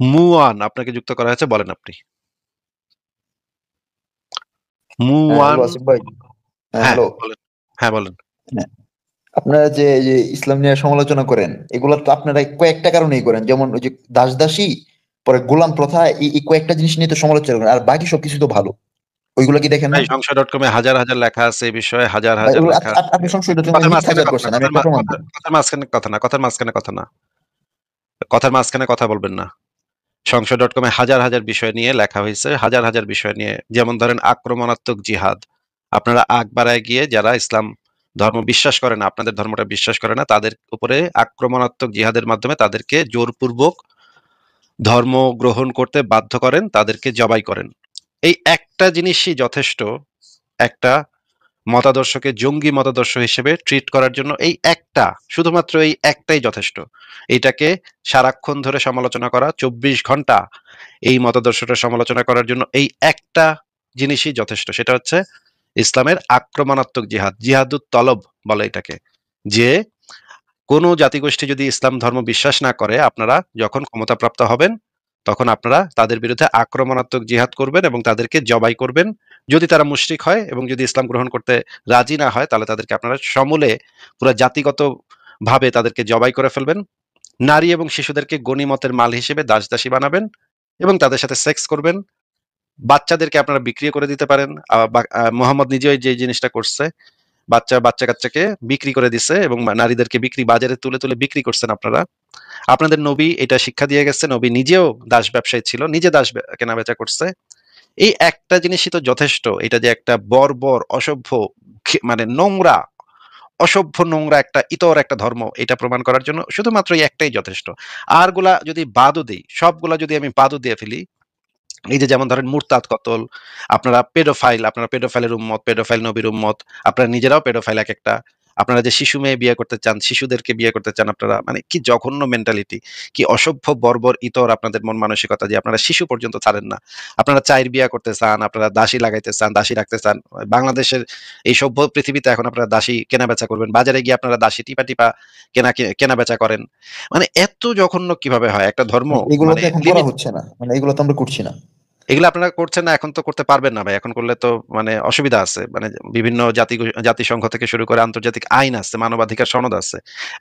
মুওয়ান আপনাকে যুক্ত করা হয়েছে, বলেন আপনি। হ্যাঁ, হ্যালো মুওয়ান। আসিফ ভাই। হ্যাঁ, হ্যাঁ, হ্যালো। বলেন। হ্যাঁ, বলেন। হ্যাঁ, আপনারা যে এই যে ইসলাম নিয়ে সমালোচনা করেন, এগুলো তো আপনারা কয়েকটা কারণেই করেন। যেমন ওই যে দাস-দাসী, পরে গোলাম প্রথা, এই কয়েকটা জিনিস নিয়ে তো সমালোচনা করেন। আর বাকি সবকিছু তো ভালো। ওইগুলো কি দেখেন না? ভাই সংশয়.com এ হাজার, হাজার লেখা আছে এই বিষয়ে, হাজার, ভাই হাজার ওগুলো লেখা আছে। আপনি সংশয়টা কথার মিথ্যা মাঝখানে প্রচার কথা না, করছেন। আমি একটা প্রমাণ দেব। কথার মাঝখানে কথা না, কথার মাঝখানে কথা না। কথার মাঝখানে কথা বলবেন না। সংশয়.com এ হাজার, হাজার বিষয় নিয়ে লেখা হইছে, হাজার, হাজার বিষয় নিয়ে। যেমন ধরেন আক্রমণাত্মক জিহাদ। আপনারা আগ বাড়ায় গিয়ে যারা ইসলাম ধর্ম বিশ্বাস করে না, আপনাদের ধর্মটা বিশ্বাস করে না, তাদের উপরে আক্রমণাত্মক জিহাদের মাধ্যমে তাদেরকে জোরপূর্বক ধর্ম গ্রহণ করতে বাধ্য করেন, তাদেরকে জবাই করেন। এই একটা জিনিসই যথেষ্ট একটা মতাদর্শকে জঙ্গি মতাদর্শ হিসেবে ট্রিট করার জন্য। এই একটা, শুধুমাত্র এই একটাই যথেষ্ট। এটাকে সারাক্ষণ ধরে সমালোচনা করা, ২৪ ঘন্টা এই মতাদর্শটা সমালোচনা করার জন্য এই একটা জিনিসই যথেষ্ট। সেটা হচ্ছে ইসলামের আক্রমণাত্মক জিহাদ, জিহাদুত তলব বলে এটাকে। যে কোনো জাতিগোষ্ঠী যদি ইসলাম ধর্ম বিশ্বাস না করে, আপনারা যখন ক্ষমতাপ্রাপ্ত হবেন তখন আপনারা তাদের বিরুদ্ধে আক্রমণাত্মক জিহাদ করবেন এবং তাদেরকে জবাই করবেন। যদি তারা মুশরিক হয় এবং যদি ইসলাম গ্রহণ করতে রাজি না হয়, তাহলে তাদেরকে আপনারা সমূলে পুরো জাতিগত ভাবে তাদেরকে জবাই করে ফেলবেন। নারী এবং শিশুদেরকে গনিমতের মাল হিসেবে দাস-দাসী বানাবেন এবং তাদের সাথে সেক্স করবেন। বাচ্চাদেরকে আপনারা বিক্রিও করে দিতে পারেন। মোহাম্মদ নিজেই যে জিনিসটা করছে, বাচ্চা-কাচ্চাকে বিক্রি করে দিছে এবং নারীদেরকে বাজারে তুলে, তুলে বিক্রি করছেন আপনারা। আপনাদের নবী এটা শিক্ষা দিয়ে গেছে। নবী নিজেও দাস ব্যবসায়ী ছিল, নিজে কেনাবেচা করছে। এই একটা জিনিসই তো যথেষ্ট। এটা যে একটা বর্বর, অসভ্য, মানে নোংরা, অসভ্য, নোংরা একটা ইতর একটা ধর্ম, এটা প্রমাণ করার জন্য শুধুমাত্র এই একটাই যথেষ্ট। আরগুলা যদি বাদও দেই, সবগুলা যদি আমি বাদও দিয়ে ফেলি, এই যে যেমন ধরেন মুরতাদ কতল, আপনারা পেডোফাইলের উম্মত, পেডোফাইল নবীর উম্মত, আপনারা নিজেরাও পেডোফাইল একেকটা। আপনারা যে শিশু মেয়ে বিয়ে করতে চান, শিশুদেরকে বিয়ে করতে চান আপনারা, মানে কি জঘন্য মেন্টালিটি, কি অসভ্য বর্বর ইতর আপনাদের মন মানসিকতা যে আপনারা শিশু পর্যন্ত ছাড়েন না। আপনারা চাইর বিয়ে করতে চান, আপনারা দাসী লাগাইতে চান, দাসী রাখতে চান। বাংলাদেশের এই সভ্য পৃথিবীতে এখন আপনারা দাসী কেনাবেচা করবেন। বাজারে গিয়ে আপনারা দাসী টিপা, টিপা কেনাবেচা করেন। মানে এত জঘন্য কিভাবে হয় একটা ধর্ম? এগুলো মানে তো এখন করা লিমিট। হচ্ছে না, মানে এগুলো তো আমরা করছি না। এগুলো আপনারা করছেন না, এখন তো করতে পারবেন না ভাই। এখন করলে তো মানে অসুবিধা আছে। মানে বিভিন্ন জাতিসংঘ থেকে শুরু করে আন্তর্জাতিক আইন আছে, মানবাধিকার সনদ আছে।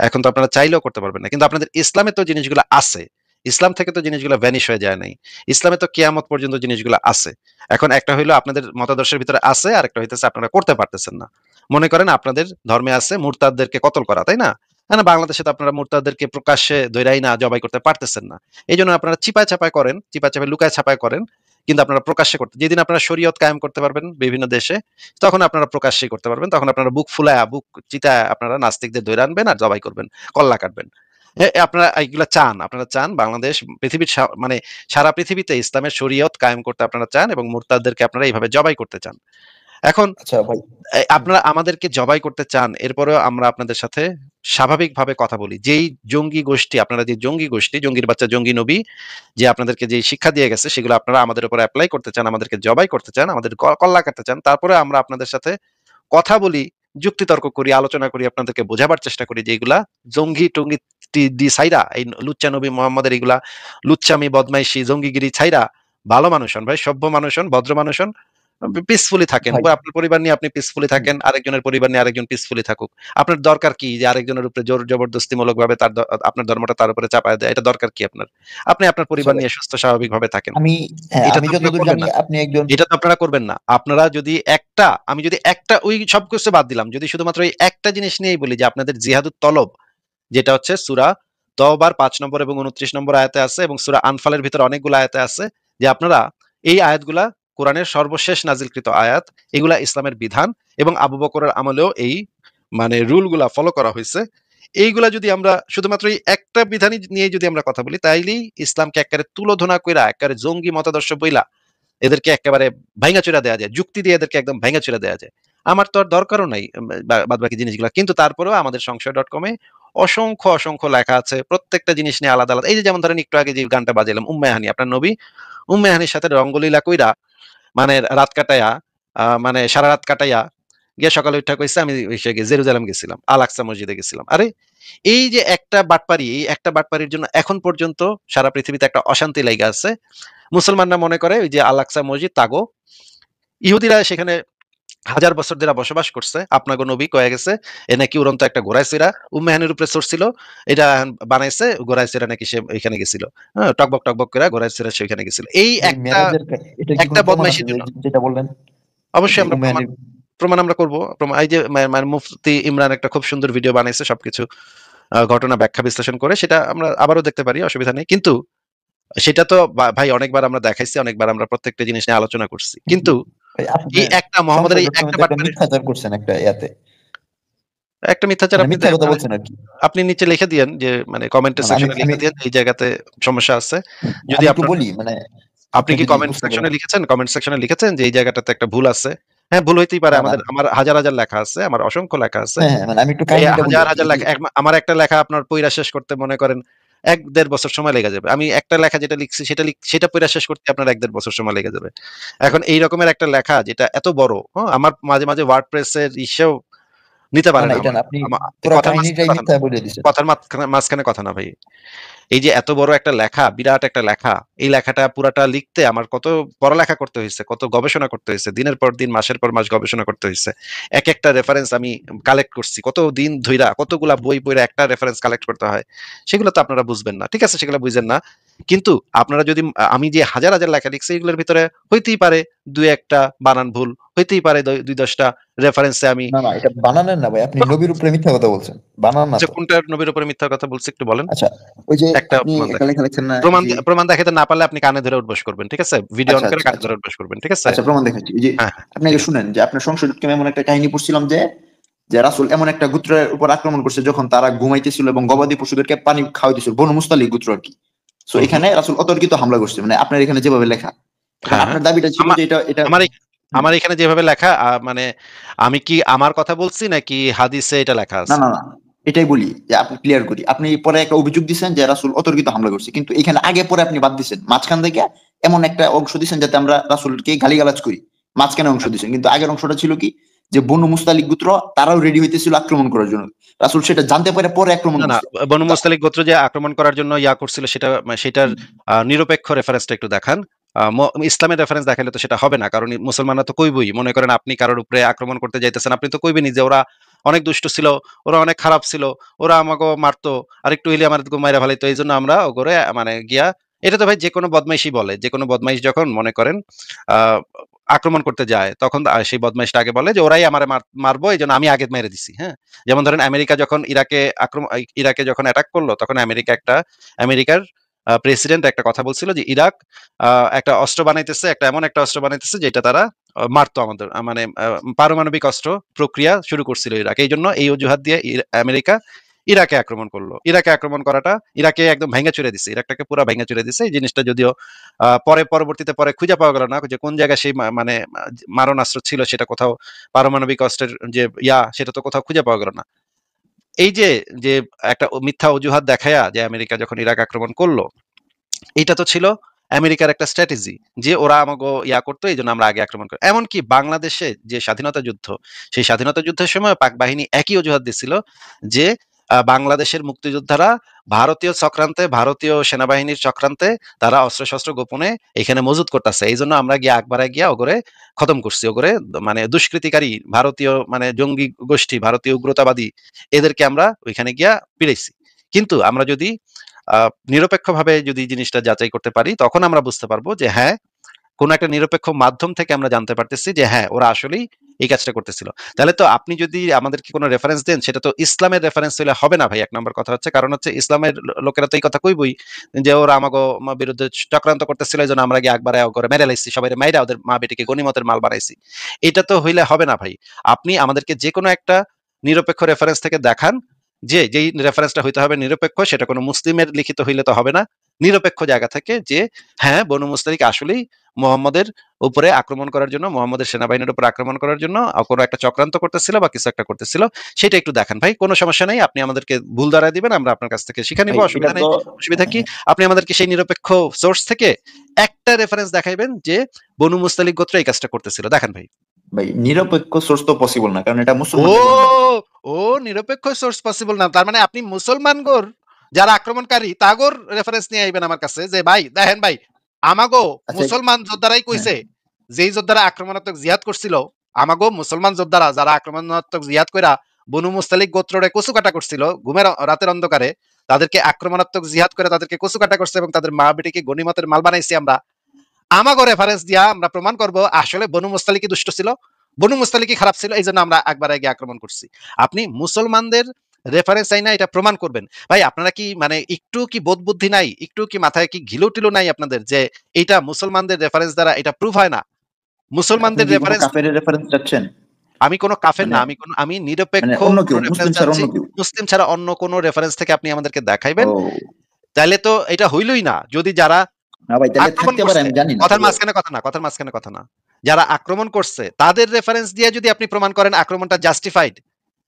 এখন তো আপনারা চাইলেও করতে পারবেন না। কিন্তু আপনাদের ইসলামে তো জিনিসগুলো আছে। ইসলাম থেকে তো জিনিসগুলো ভ্যানিশ হয়ে যায় নাই। ইসলামে তো কিয়ামত পর্যন্ত জিনিসগুলো আছে। এখন একটা হইলো আপনাদের মতাদর্শের ভিতরে আছে, আর একটা হইতেছে আপনারা করতে পারতেছেন না। মনে করেন আপনাদের ধর্মে আছে মুরতাদদেরকে কতল করা, তাই না? না, বাংলাদেশে তো আপনারা মুরতাদদেরকে প্রকাশ্যে ধইরাই না জবাই করতে পারতেছেন না। এইজন্য আপনারা চিপায় চাপায় করেন, চিপায় চাপায় লুকায় ছাপায় করেন। কিন্তু আপনারা প্রকাশ্যে করতে, যেদিন আপনারা শরীয়ত কায়েম করতে পারবেন বিভিন্ন দেশে, তখন আপনারা প্রকাশ্যে করতে পারবেন। তখন আপনারা বুক ফুলায়া, বুক চিতায় আপনারা নাস্তিকদের ধইরা আনবেন আর জবাই করবেন, কল্লা কাটবেন। আপনারা এইগুলা চান, আপনারা চান বাংলাদেশ পৃথিবীর মানে সারা পৃথিবীতে ইসলামের শরীয়ত কায়েম করতে আপনারা চান এবং মুরতাদদেরকে আপনারা এইভাবে জবাই করতে চান। এখন আচ্ছা ভাই। আপনারা আমাদেরকে জবাই করতে চান, এরপরেও আমরা আপনাদের সাথে স্বাভাবিকভাবে কথা বলি। যেই জঙ্গি গোষ্ঠী, আপনারা যে জঙ্গি গোষ্ঠী, জঙ্গির বাচ্চা জঙ্গি নবী যে আপনাদেরকে যে শিক্ষা দিয়ে গেছে, সেগুলো আপনারা আমাদের উপর এপ্লাই করতে চান, আমাদেরকে জবাই করতে চান, আমাদের কল্লা কাটতে চান। তারপরে আমরা আপনাদের সাথে কথা বলি, যুক্তিতর্ক করি, আলোচনা করি, আপনাদেরকে বোঝাবার চেষ্টা করি যে এগুলা জঙ্গি টঙ্গি দি ছাইরা, এই লুচ্চা নবী মোহাম্মদের এগুলা লুচ্চামি, বদমাইশি, জঙ্গিগিরি ছাইরা ভালো মানুষ হন ভাই, সভ্য মানুষ হন, ভদ্র মানুষ হন, পিসফুলি থাকেন। ভাই, আপনার পরিবার নিয়ে আপনি পিসফুলি থাকেন, আরেকজনের পরিবার নিয়ে আরেকজন পিসফুলি থাকুক। আপনার দরকার কি যে আরেকজনের উপরে জোর জবরদস্তিমূলক ভাবে আপনার ধর্মটা তার উপরে চাপায় দেয়? এটা দরকার কি আপনার? আপনি আপনার আচ্ছা পরিবার ভাই, নিয়ে সুস্থ স্বাভাবিক ভাবে থাকেন। আমি, হ্যাঁ, এটা আমি তো আপনারা যতদূর করবেন জানি না। আপনি একজন। এটা তো আপনারা করবেন না। আপনারা যদি আমি যদি একটা ওই সবকিছু বাদ দিলাম, যদি শুধুমাত্র এই একটা জিনিস নিয়েই বলি যে আপনাদের জিহাদুত তলব, যেটা হচ্ছে সূরা তওবার ৫ নম্বর এবং ২৯ নম্বর আয়াতে আছে এবং সূরা আনফালের ভিতরে অনেকগুলো আয়াতে আছে যে আপনারা এই আয়াতগুলা কোরআনের সর্বশেষ নাজিলকৃত আয়াত, এগুলা ইসলামের বিধান এবং আবু বকরের আমলেও এই মানে রুলগুলা ফলো করা হয়েছে। এইগুলা যদি আমরা শুধুমাত্র এই একটা বিধানই নিয়ে যদি আমরা কথা বলি, তাইলেই ইসলামকে একেবারে তুলোধনা কইরা, একেবারে জঙ্গি মতাদর্শ বইলা এদেরকে একেবারে ভাইঙাচুরা দেয়া যায়, যুক্তি দিয়ে এদেরকে একদম ভাইঙাচুরা দেয়া যায়। আমার তো আর দরকারও নাই বাদ বাকি জিনিসগুলা। কিন্তু তারপরেও আমাদের সংশয়.com এ অসংখ্য, অসংখ্য লেখা আছে। প্রত্যেকটা জিনিস নিয়ে আলাদা, আলাদা। এই যে যেমন ধরেন একটু আগে যে গানটা বাজাইলাম, উম্মে হানি, আপনার নবী উম্মে হানির সাথে রঙ্গলীলা কইরা, মানে রাত কাটাইয়া, মানে সারা রাত কাটাইয়া গিয়ে সকালে উঠা কইছে আমি জেরুজালেম গেছিলাম, আল আকসা মসজিদে গেছিলাম। আরে এই যে একটা বাটপারি, এই একটা বাটপারির জন্য এখন পর্যন্ত সারা পৃথিবীতে একটা অশান্তি লেগে আছে। মুসলমানরা মনে করে ওই যে আল আকসা মসজিদ তাগো, ইহুদিরা সেখানে হাজার বছর ধরে বসবাস করছে। আপনাকে নবী কয়ে গেছে এ নাকি উড়ন্ত একটা ঘোড়ায় চড়া উম্মেহানের উপরে চড়ছিল, এটা বানাইছে ঘোড়ায় চড়া নাকি সে ওইখানে গেছিল। হ্যাঁ, টকবক টকবক করে ঘোড়ায় চড়া সে ওইখানে গেছিল। এই যে একটা মেরাজের এটা কি একটা কোনো প্রমাণ আছে বদমাইশির যে জন্য যেটা বললেন অবশ্যই যে আমরা প্রমাণ উমায়ানের? প্রমাণ আমরা করব। এই যে মানে মুফতি ইমরান একটা খুব সুন্দর ভিডিও বানাইছে সবকিছু ঘটনা ব্যাখ্যা বিশ্লেষণ করে, সেটা আমরা আবারও দেখতে পারি, অসুবিধা নেই। কিন্তু সেটা তো ভাই অনেকবার আমরা দেখাইছি, অনেকবার আমরা প্রত্যেকটা জিনিস নিয়ে আলোচনা করছি। কিন্তু ভাই আপনি এই একটা মোহাম্মদের এই সংশয়.com একটা তো একটা বাটপারির মিথ্যাচার করছেন একটা ইয়াতে, একটা মিথ্যাচার মানে আপনি মিথ্যা কথা মানে বলছেন আরকি। আপনি নিচে লিখে দিয়েন যে মানে কমেন্টের মানে আমি সেকশনে আমি লিখে দিয়েন এই জায়গাতে সমস্যা আছে। যদি আমি একটু আপনার বলি মানে আপনি আপনি কি যদি কমেন্ট বুঝতে পারেন। সেকশনে লিখেছেন? কমেন্ট সেকশনে লিখেছেন যে এই জায়গাটাতে একটা ভুল আছে? হ্যাঁ, ভুল হইতেই পারে। না, না। আমার হাজার, হাজার লেখা আছে। আমার অসংখ্য লেখা আছে। হ্যাঁ, হ্যাঁ, মানে আমি একটু এই কাহিনীটা বলি হাজার, আরকি। হাজার এই যে লেখা আমার একটা লেখা আপনার পইড়া শেষ করতে মনে করেন ১-১.৫ বছর সময় লেগে যাবে। আমি একটা লেখা যেটা লিখছি সেটা পইড়া শেষ করতে আপনার ১-১.৫ বছর সময় লেগে যাবে। এখন এই রকমের একটা লেখা যেটা এত বড়, আমার মাঝে, মাঝে WordPress এর ইসেও নিতে না, পারে না, না এটা আমার। না, আপনি পুরা কথার মাঝখানে কাহিনীটাই কথা না। মিথ্যা বলে দিছেন। কথার মাঝখানে কথা না ভাই। এই যে এত বড় একটা লেখা, বিরাট একটা লেখা, এই লেখাটা পুরাটা লিখতে আমার কত পড়ালেখা করতে হইছে, কত গবেষণা করতে হইছে। দিনের পর দিন, মাসের পর মাস গবেষণা করতে হইছে। একেকটা রেফারেন্স আমি কালেক্ট করছি। কত দিন ধইরা, কতগুলা বই পইড়া একটা রেফারেন্স কালেক্ট করতে হয়। সেগুলো তো আপনারা বুঝবেন না। ঠিক আছে, সেগুলো বুঝেন না। কিন্তু আপনারা যদি আমি যে হাজার, হাজার লেখা লিখছি এগুলোর ভিতরে হইতেই পারে ২-১ টা বানান ভুল, হইতেই পারে ২-১০ টা রেফারেন্সে আমি না, না, এটা বানানের না ভাই। আপনি নবীর উপরে মিথ্যা কথা বলছেন। বানান না আচ্ছা তো। কোনটা নবীর উপরে মিথ্যা কথা বলছি একটু বলেন? আচ্ছা, ওই যে একটা আপনি প্রমাণ একটা দেখান। লেখা লিখছেন না প্রমাণ যে প্রমাণ দেখাতে না পারলে আপনি কানে ধরে উঠবস করবেন। ঠিক আছে? ভিডিও অন আচ্ছা, করে আচ্ছা, কানে আচ্ছা। ধরে উঠবস করবেন। ঠিক আছে? আচ্ছা, প্রমাণ দেখাচ্ছি। এই যে হ্যাঁ, হ্যাঁ, আপনি ঠিক আগে আছে। শুনেন যে আপনার সংশয়.com এমন একটা কাহিনী পড়ছিলাম যে রাসূল এমন একটা গোত্রের উপর আক্রমণ করছে যখন তারা ঘুমাইতেছিল এবং গবাদি পশুদেরকে পানি খাওয়াইতেছিল। বনু মুস্তালিক গোত্র আরকি। সো হুম, হুম। এখানে রাসূল অতর্কিত হামলা করছে। মানে আপনার এখানে যেভাবে লেখা। এখন হ্যাঁ, হ্যাঁ। আপনার দাবিটা ছিল আমা যে এটা আমার এই হুম। আমার এখানে যেভাবে লেখা মানে আমি কি আমার কথা বলছি নাকি হাদিসে এটা লেখা না, আছে? না, না। এটাই বলি যে আপনি ক্লিয়ার করি। আপনি পরে একটা অভিযোগ দিছেন যে রাসূল অতর্কিত হামলা করছে। কিন্তু এখানে আগে পরে আপনি বাদ দিছেন। মাঝখান থেকে এমন একটা অংশ দিছেন যাতে আমরা রাসূলকে গালিগালাজ করি। মাঝখানে অংশ দিছেন। কিন্তু আগের অংশটা ছিল কি? যে বনু মুস্তালিক গোত্র তারাও রেডি হইতেছিল আক্রমণ করার জন্য। রাসূল সেটা জানতে পারে পরে আক্রমণ না, না। করছে। বনু তা মুস্তালিক গোত্র যে আক্রমণ করার জন্য করছিল সেটার হুম, নিরপেক্ষ রেফারেন্সটা একটু দেখান। ইসলামের রেফারেন্স দেখাইলে তো সেটা হবে না। কারণ মুসলমানরা তো কইবই। মনে করেন আপনি কারোর উপরে আক্রমণ করতে যাইতেছেন, আপনি তো কইবেনই যে ওরা অনেক দুষ্ট ছিল, ওরা অনেক খারাপ ছিল, ওরা আমাকে মারতো, আরেকটু হইলে আমাদেরকে মাইরা ফেলাইতো। এইজন্য আমরা ওগরে মানে গিয়া এটা তো ভাই যেকোনো বদমাইশই বলে। যেকোনো বদমাইশ যখন মনে করেন আ আক্রমণ করতে যায় তখন সেই বদমাইশটা আগে বলে যে ওরাই আমারে মারবো এইজন্য আমি আগে মেরে দিছি। হ্যাঁ? যেমন ধরেন আমেরিকা যখন ইরাকে যখন অ্যাটাক করলো তখন আমেরিকার প্রেসিডেন্ট একটা কথা বলছিল যে ইরাক একটা অস্ত্র বানাইতেছে, এমন একটা অস্ত্র বানাইতেছে যেটা তারা মারতো আমাদের মানে পারমাণবিক অস্ত্র প্রক্রিয়া শুরু করছিল ইরাক। এইজন্য এই অজুহাত দিয়ে আমেরিকা ইরাকে আক্রমণ করলো। ইরাকে আক্রমণ করাটা ইরাকে একদম ভেঙে চুরে দিছে। ইরাকটাকে পুরা ভেঙে চুরে দিছে। এই জিনিসটা যদিও পরবর্তীতে খুঁজে পাওয়া গেল না যে কোন জায়গায় সেই মানে মারণাস্ত্র ছিল, সেটা কোথাও পারমাণবিক অস্ত্রের যে সেটা তো কোথাও খুঁজে পাওয়া গেল না। এই যে একটা মিথ্যা অজুহাত দেখায়া যে আমেরিকা যখন ইরাক আক্রমণ করলো, এইটা তো ছিল আমেরিকার একটা স্ট্র্যাটেজি যে ওরা আমাগো করতো এইজন্য আমরা আগে আক্রমণ করি। এমনকি বাংলাদেশে যে স্বাধীনতা যুদ্ধ, সেই স্বাধীনতা যুদ্ধের সময় পাক বাহিনী একই অজুহাত দিছিল যে বাংলাদেশের মুক্তিযোদ্ধারা ভারতীয় সেনাবাহিনীর চক্রান্তে তারা অস্ত্র-শস্ত্র গোপনে এখানে মজুত করতেছে। এইজন্য আমরা গিয়ে আকবারায় গিয়া ওগরে খতম করছি। ওগরে মানে দুষ্কৃতিকারী ভারতীয় মানে জঙ্গি গোষ্ঠী, ভারতীয় উগ্রতাবাদী এদেরকে আমরা ওইখানে গিয়া পিড়াইছি। কিন্তু আমরা যদি নিরপেক্ষভাবে যদি জিনিসটা যাচাই করতে পারি তখন আমরা বুঝতে পারবো যে হ্যাঁ, কোন একটা নিরপেক্ষ মাধ্যম থেকে আমরা জানতে পারতেছি যে হ্যাঁ, ওরা আসলেই এই কাজটা করতেছিল। তাহলে তো আপনি যদি আমাদেরকে কোনো রেফারেন্স দেন সেটা তো ইসলামের রেফারেন্স হইলে হবে না ভাই। ১ নম্বর কথা হচ্ছে কারণ হচ্ছে ইসলামের লোকেরা তো এই কথা কইবই যে ওরা আমাগো বিরুদ্ধে চক্রান্ত করতেছিল এজন্য আমরা গিয়ে আকবারে করে মেরে লাইছি। সবাইরে মাইরা ওদের মা বেটিকে গনিমতের মাল বানাইছি। এটা তো হইলে হবে না ভাই। আপনি আমাদেরকে যেকোনো একটা নিরপেক্ষ রেফারেন্স থেকে দেখান যেই রেফারেন্সটা হইতে হবে নিরপেক্ষ, সেটা কোনো মুসলিমের লিখিত হইলে তো হবে না। নিরপেক্ষ জায়গা থেকে যে হ্যাঁ, বনু মুস্তালিক আসলেই মুহাম্মদের উপরে আক্রমণ করার জন্য, মুহাম্মদের সেনাবাহিনীর উপর আক্রমণ করার জন্য কোনো একটা চক্রান্ত করতেছিল বা কিছু একটা করতেছিল, সেটা একটু দেখান ভাই। কোনো সমস্যা নাই। আপনি আমাদেরকে ভুল ধরায় দিবেন, আমরা আপনার কাছ থেকে শিখে নিব। ভাই এটা অসুবিধা নেই। তো অসুবিধা কি? হ্যাঁ, আপনি আমাদেরকে সেই নিরপেক্ষ সোর্স থেকে একটা রেফারেন্স দেখাইবেন যে বনু মুস্তালিক গোত্র এই কাজটা করতেছিল। দেখান ভাই। ভাই নিরপেক্ষ সোর্স তো পসিবল না, কারণ এটা ও মুসলমানদের গণমাধ্যম। ও নিরপেক্ষ সোর্স পসিবল না, তার মানে আপনি মুসলমানগর যারা আক্রমণকারী তাগর রেফারেন্স নিয়ে আইবেন আমার কাছে যে ভাই দেখেন ভাই আমাগো আচ্ছা, মুসলমান যোদ্ধারাই হ্যাঁ, কইছে, যেই যোদ্ধারা আক্রমণাত্মক জিহাদ করছিল, আমাগো মুসলমান যোদ্ধারা যারা আক্রমণাত্মক জিহাদ কইরা বনু মুস্তালিক গোত্ররে কচুকাটা করছিল ঘুমের রাতের অন্ধকারে, তাদেরকে আক্রমণাত্মক জিহাদ করে তাদেরকে কচুকাটা করছে এবং তাদের মা বেটিকে গনিমতের মাল বানাইছি আমরা। আমাগো রেফারেন্স দিয়া আমরা প্রমাণ করব আসলে বনু মুস্তালিকি দুষ্ট ছিল, বনু মুস্তালিকি খারাপ ছিল, এই জন্য আমরা আকবরে গিয়ে আক্রমণ করছি। আপনি মুসলমানদের রেফারেন্স চাই না এটা প্রমাণ করবেন। ভাই আপনারা কি মানে একটু কি বোধ বুদ্ধি নাই, একটু কি মাথায় কি ঘিলো টিলো নাই আপনাদের যে এটা মুসলমানদের রেফারেন্স দ্বারা এটা প্রুফ হয় না? মানে আপনি মুসলমানদের কি কোনো রেফারেন্স, কাফেরের রেফারেন্স চাচ্ছেন? আমি কোনো কাফের মানে না, আমি মানে নিরপেক্ষ অন্য কোনো কেউ, রেফারেন্স মুসলিম ছাড়া চাচ্ছি। অন্য কেউ? মুসলিম ছাড়া অন্য কোনো রেফারেন্স থেকে আপনি আমাদেরকে দেখাইবেন, ও তাইলে তো এটা হইলই না। যদি যারা না ভাই, তাহলে আক্রমণ থাকতে পারে, করছে, আমি জানি না, কথার তবে মাঝখানে কথা না, কথার মাঝখানে কথা না, যারা আক্রমণ করছে তাদের রেফারেন্স দিয়ে যদি আপনি প্রমাণ করেন আক্রমণটা জাস্টিফাইড,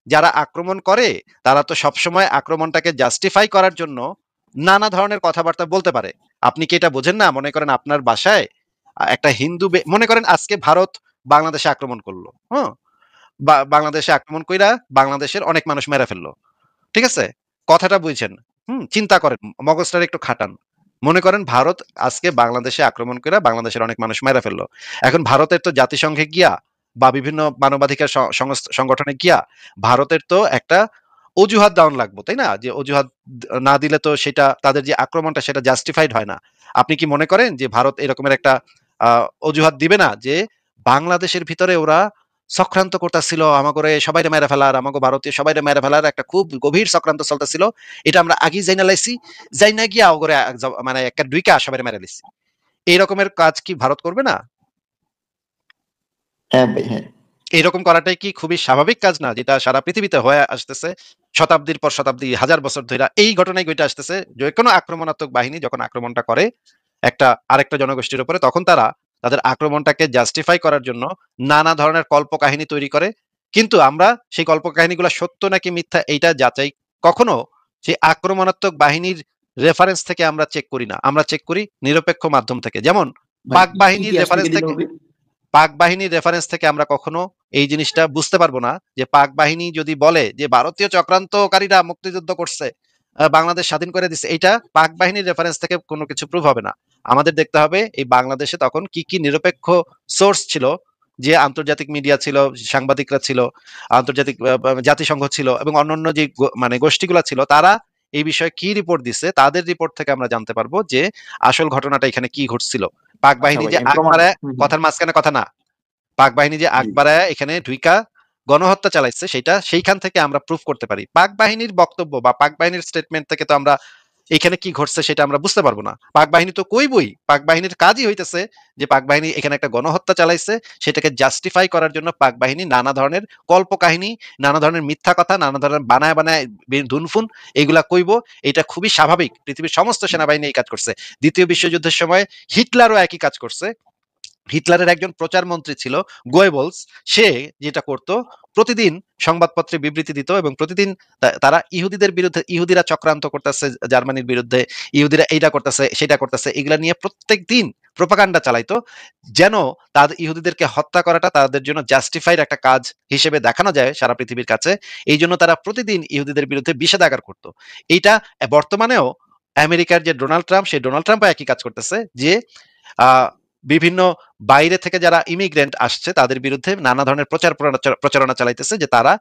যারা আক্রমণ করে তারা তো সবসময় আক্রমণটাকে জাস্টিফাই করার জন্য নানা ধরনের কথাবার্তা বলতে পারে। আপনি কি এটা বোঝেন না? মনে করেন আপনার বাসায় একটা হিন্দু মনে করেন আজকে ভারত বাংলাদেশে আক্রমণ করলো, হ্যাঁ, বাংলাদেশে আক্রমণ কইরা বাংলাদেশের অনেক মানুষ মেরে ফেললো, ঠিক আছে? কথাটা বুঝছেন? চিন্তা করেন, মগজটারে একটু খাটান। মনে করেন ভারত আজকে বাংলাদেশে আক্রমণ করে বাংলাদেশের অনেক মানুষ মেরে ফেললো। এখন ভারতের তো জাতিসংঘে গিয়া বা বিভিন্ন মানবাধিকার সংগঠনে গিয়া ভারতের তো একটা অজুহাত দেওয়ান লাগবো, তাই না? যে অজুহাত না দিলে তো সেটা তাদের যে আক্রমণটা সেটা জাস্টিফাইড হয় না। আপনি কি মনে করেন যে ভারত এরকমের একটা অজুহাত দিবে না যে বাংলাদেশের ভিতরে ওরা চক্রান্ত করতেছিল আমাগরে সবাইরে মেরে ফেলার, আমাগো ভারতীয় সবাইরে মেরে ফেলার একটা খুব গভীর চক্রান্ত চলতেছিল, এটা আমরা আগেই জাইনা লাইছি, জাইনা গিয়া ওগরে মানে একটা দুইকা সবাইরে মেরে লাইছি। এই রকমের কাজ কি ভারত করবে না? হ্যাঁ ভাই, হ্যাঁ। এরকম করাটাই কি খুবই স্বাভাবিক কাজ না, যেটা সারা পৃথিবীতে হয়ে আসতেছে শতাব্দীর পর শতাব্দী, হাজার বছর ধরে এই ঘটনাই ঘটে আসতেছে। যে কোনো আক্রমণাত্মক বাহিনী যখন আক্রমণটা করে একটা আরেকটা জনগোষ্ঠীর উপরে, তখন তারা তাদের আক্রমণটাকে জাস্টিফাই করার জন্য নানা ধরনের কল্পকাহিনী তৈরি করে। কিন্তু আমরা সেই কল্পকাহিনীগুলো সত্য নাকি মিথ্যা এইটা যাচাই কখনো সেই আক্রমণাত্মক বাহিনীর রেফারেন্স থেকে আমরা চেক করি না, আমরা চেক করি নিরপেক্ষ মাধ্যম থেকে। যেমন ভাই পাক কি বাহিনীর কি আসলে রেফারেন্স দিলে থেকে, হবে? পাক বাহিনীর রেফারেন্স থেকে আমরা কখনো এই জিনিসটা বুঝতে পারবো না যে পাক বাহিনী যদি বলে যে ভারতীয় চক্রান্তকারীরা মুক্তিযুদ্ধ করছে, বাংলাদেশ স্বাধীন করে দিচ্ছে, এইটা পাক বাহিনীর রেফারেন্স থেকে কোনো কিছু প্রুভ হবে না। আমাদের দেখতে হবে এই বাংলাদেশে তখন কি কি নিরপেক্ষ সোর্স ছিল, যে আন্তর্জাতিক মিডিয়া ছিল, সাংবাদিকরা ছিল, আন্তর্জাতিক জাতিসংঘ ছিল এবং অন্যান্য যে মানে গোষ্ঠীগুলো ছিল, তারা এই বিষয়ে কি রিপোর্ট দিচ্ছে, তাদের রিপোর্ট থেকে আমরা জানতে পারবো যে আসল ঘটনাটা এখানে কি ঘটছিল। পাক আচ্ছা বাহিনী ভাই, যে আমি আগ প্রমাণ, বাড়ায়, কথার মাঝখানে কথা না, পাক বাহিনী যে জি। আগ বাড়ায় এখানে ঢুইকা গণহত্যা চালাইছে সেটা সেইখান থেকে আমরা প্রুফ করতে পারি। পাক বাহিনীর বক্তব্য বা পাক বাহিনীর স্টেটমেন্ট থেকে তো আমরা এখানে কি ঘটছে সেটা আমরা বুঝতে পারবো না। পাক বাহিনী তো কইবই, পাক বাহিনীর কাজই হইতেছে যে পাক বাহিনী এখানে একটা গণহত্যা চালাইছে, সেটাকে জাস্টিফাই করার জন্য পাক বাহিনী নানা ধরনের কল্পকাহিনী, নানা ধরনের মিথ্যা কথা, নানা ধরনের বানায় বানায় ধুনফুন এগুলা কইব। এটা খুবই স্বাভাবিক, পৃথিবীর সমস্ত সেনাবাহিনী এই কাজ করছে। দ্বিতীয় বিশ্বযুদ্ধের সময় হিটলারও একই কাজ করছে। হিটলারের একজন প্রচার মন্ত্রী ছিল গোয়েবলস, সে যেটা করত প্রতিদিন সংবাদপত্রে বিবৃতি দিত এবং প্রতিদিন তারা ইহুদিদের বিরুদ্ধে, ইহুদিরা চক্রান্ত করতেছে জার্মানির বিরুদ্ধে, ইহুদিরা এইটা করতেছে সেটা করতেছে, এগুলা নিয়ে প্রত্যেক দিন প্রোপাগান্ডা চালাইতো, যেন তাদের ইহুদিদেরকে হত্যা করাটা তাদের জন্য জাস্টিফাইড একটা কাজ হিসেবে দেখানো যায় সারা পৃথিবীর কাছে। এই জন্য তারা প্রতিদিন ইহুদিদের বিরুদ্ধে বিষেধাগার করত। এইটা বর্তমানেও আমেরিকার যে ডোনাল্ড ট্রাম্প, সেই ডোনাল্ড ট্রাম্প একই কাজ করতেছে, যে আহ বিভিন্ন বাইরে থেকে যারা ইমিগ্রেন্ট আসছে তাদের বিরুদ্ধে নানা ধরনের প্রচারণা চালাইতেছে যে তারা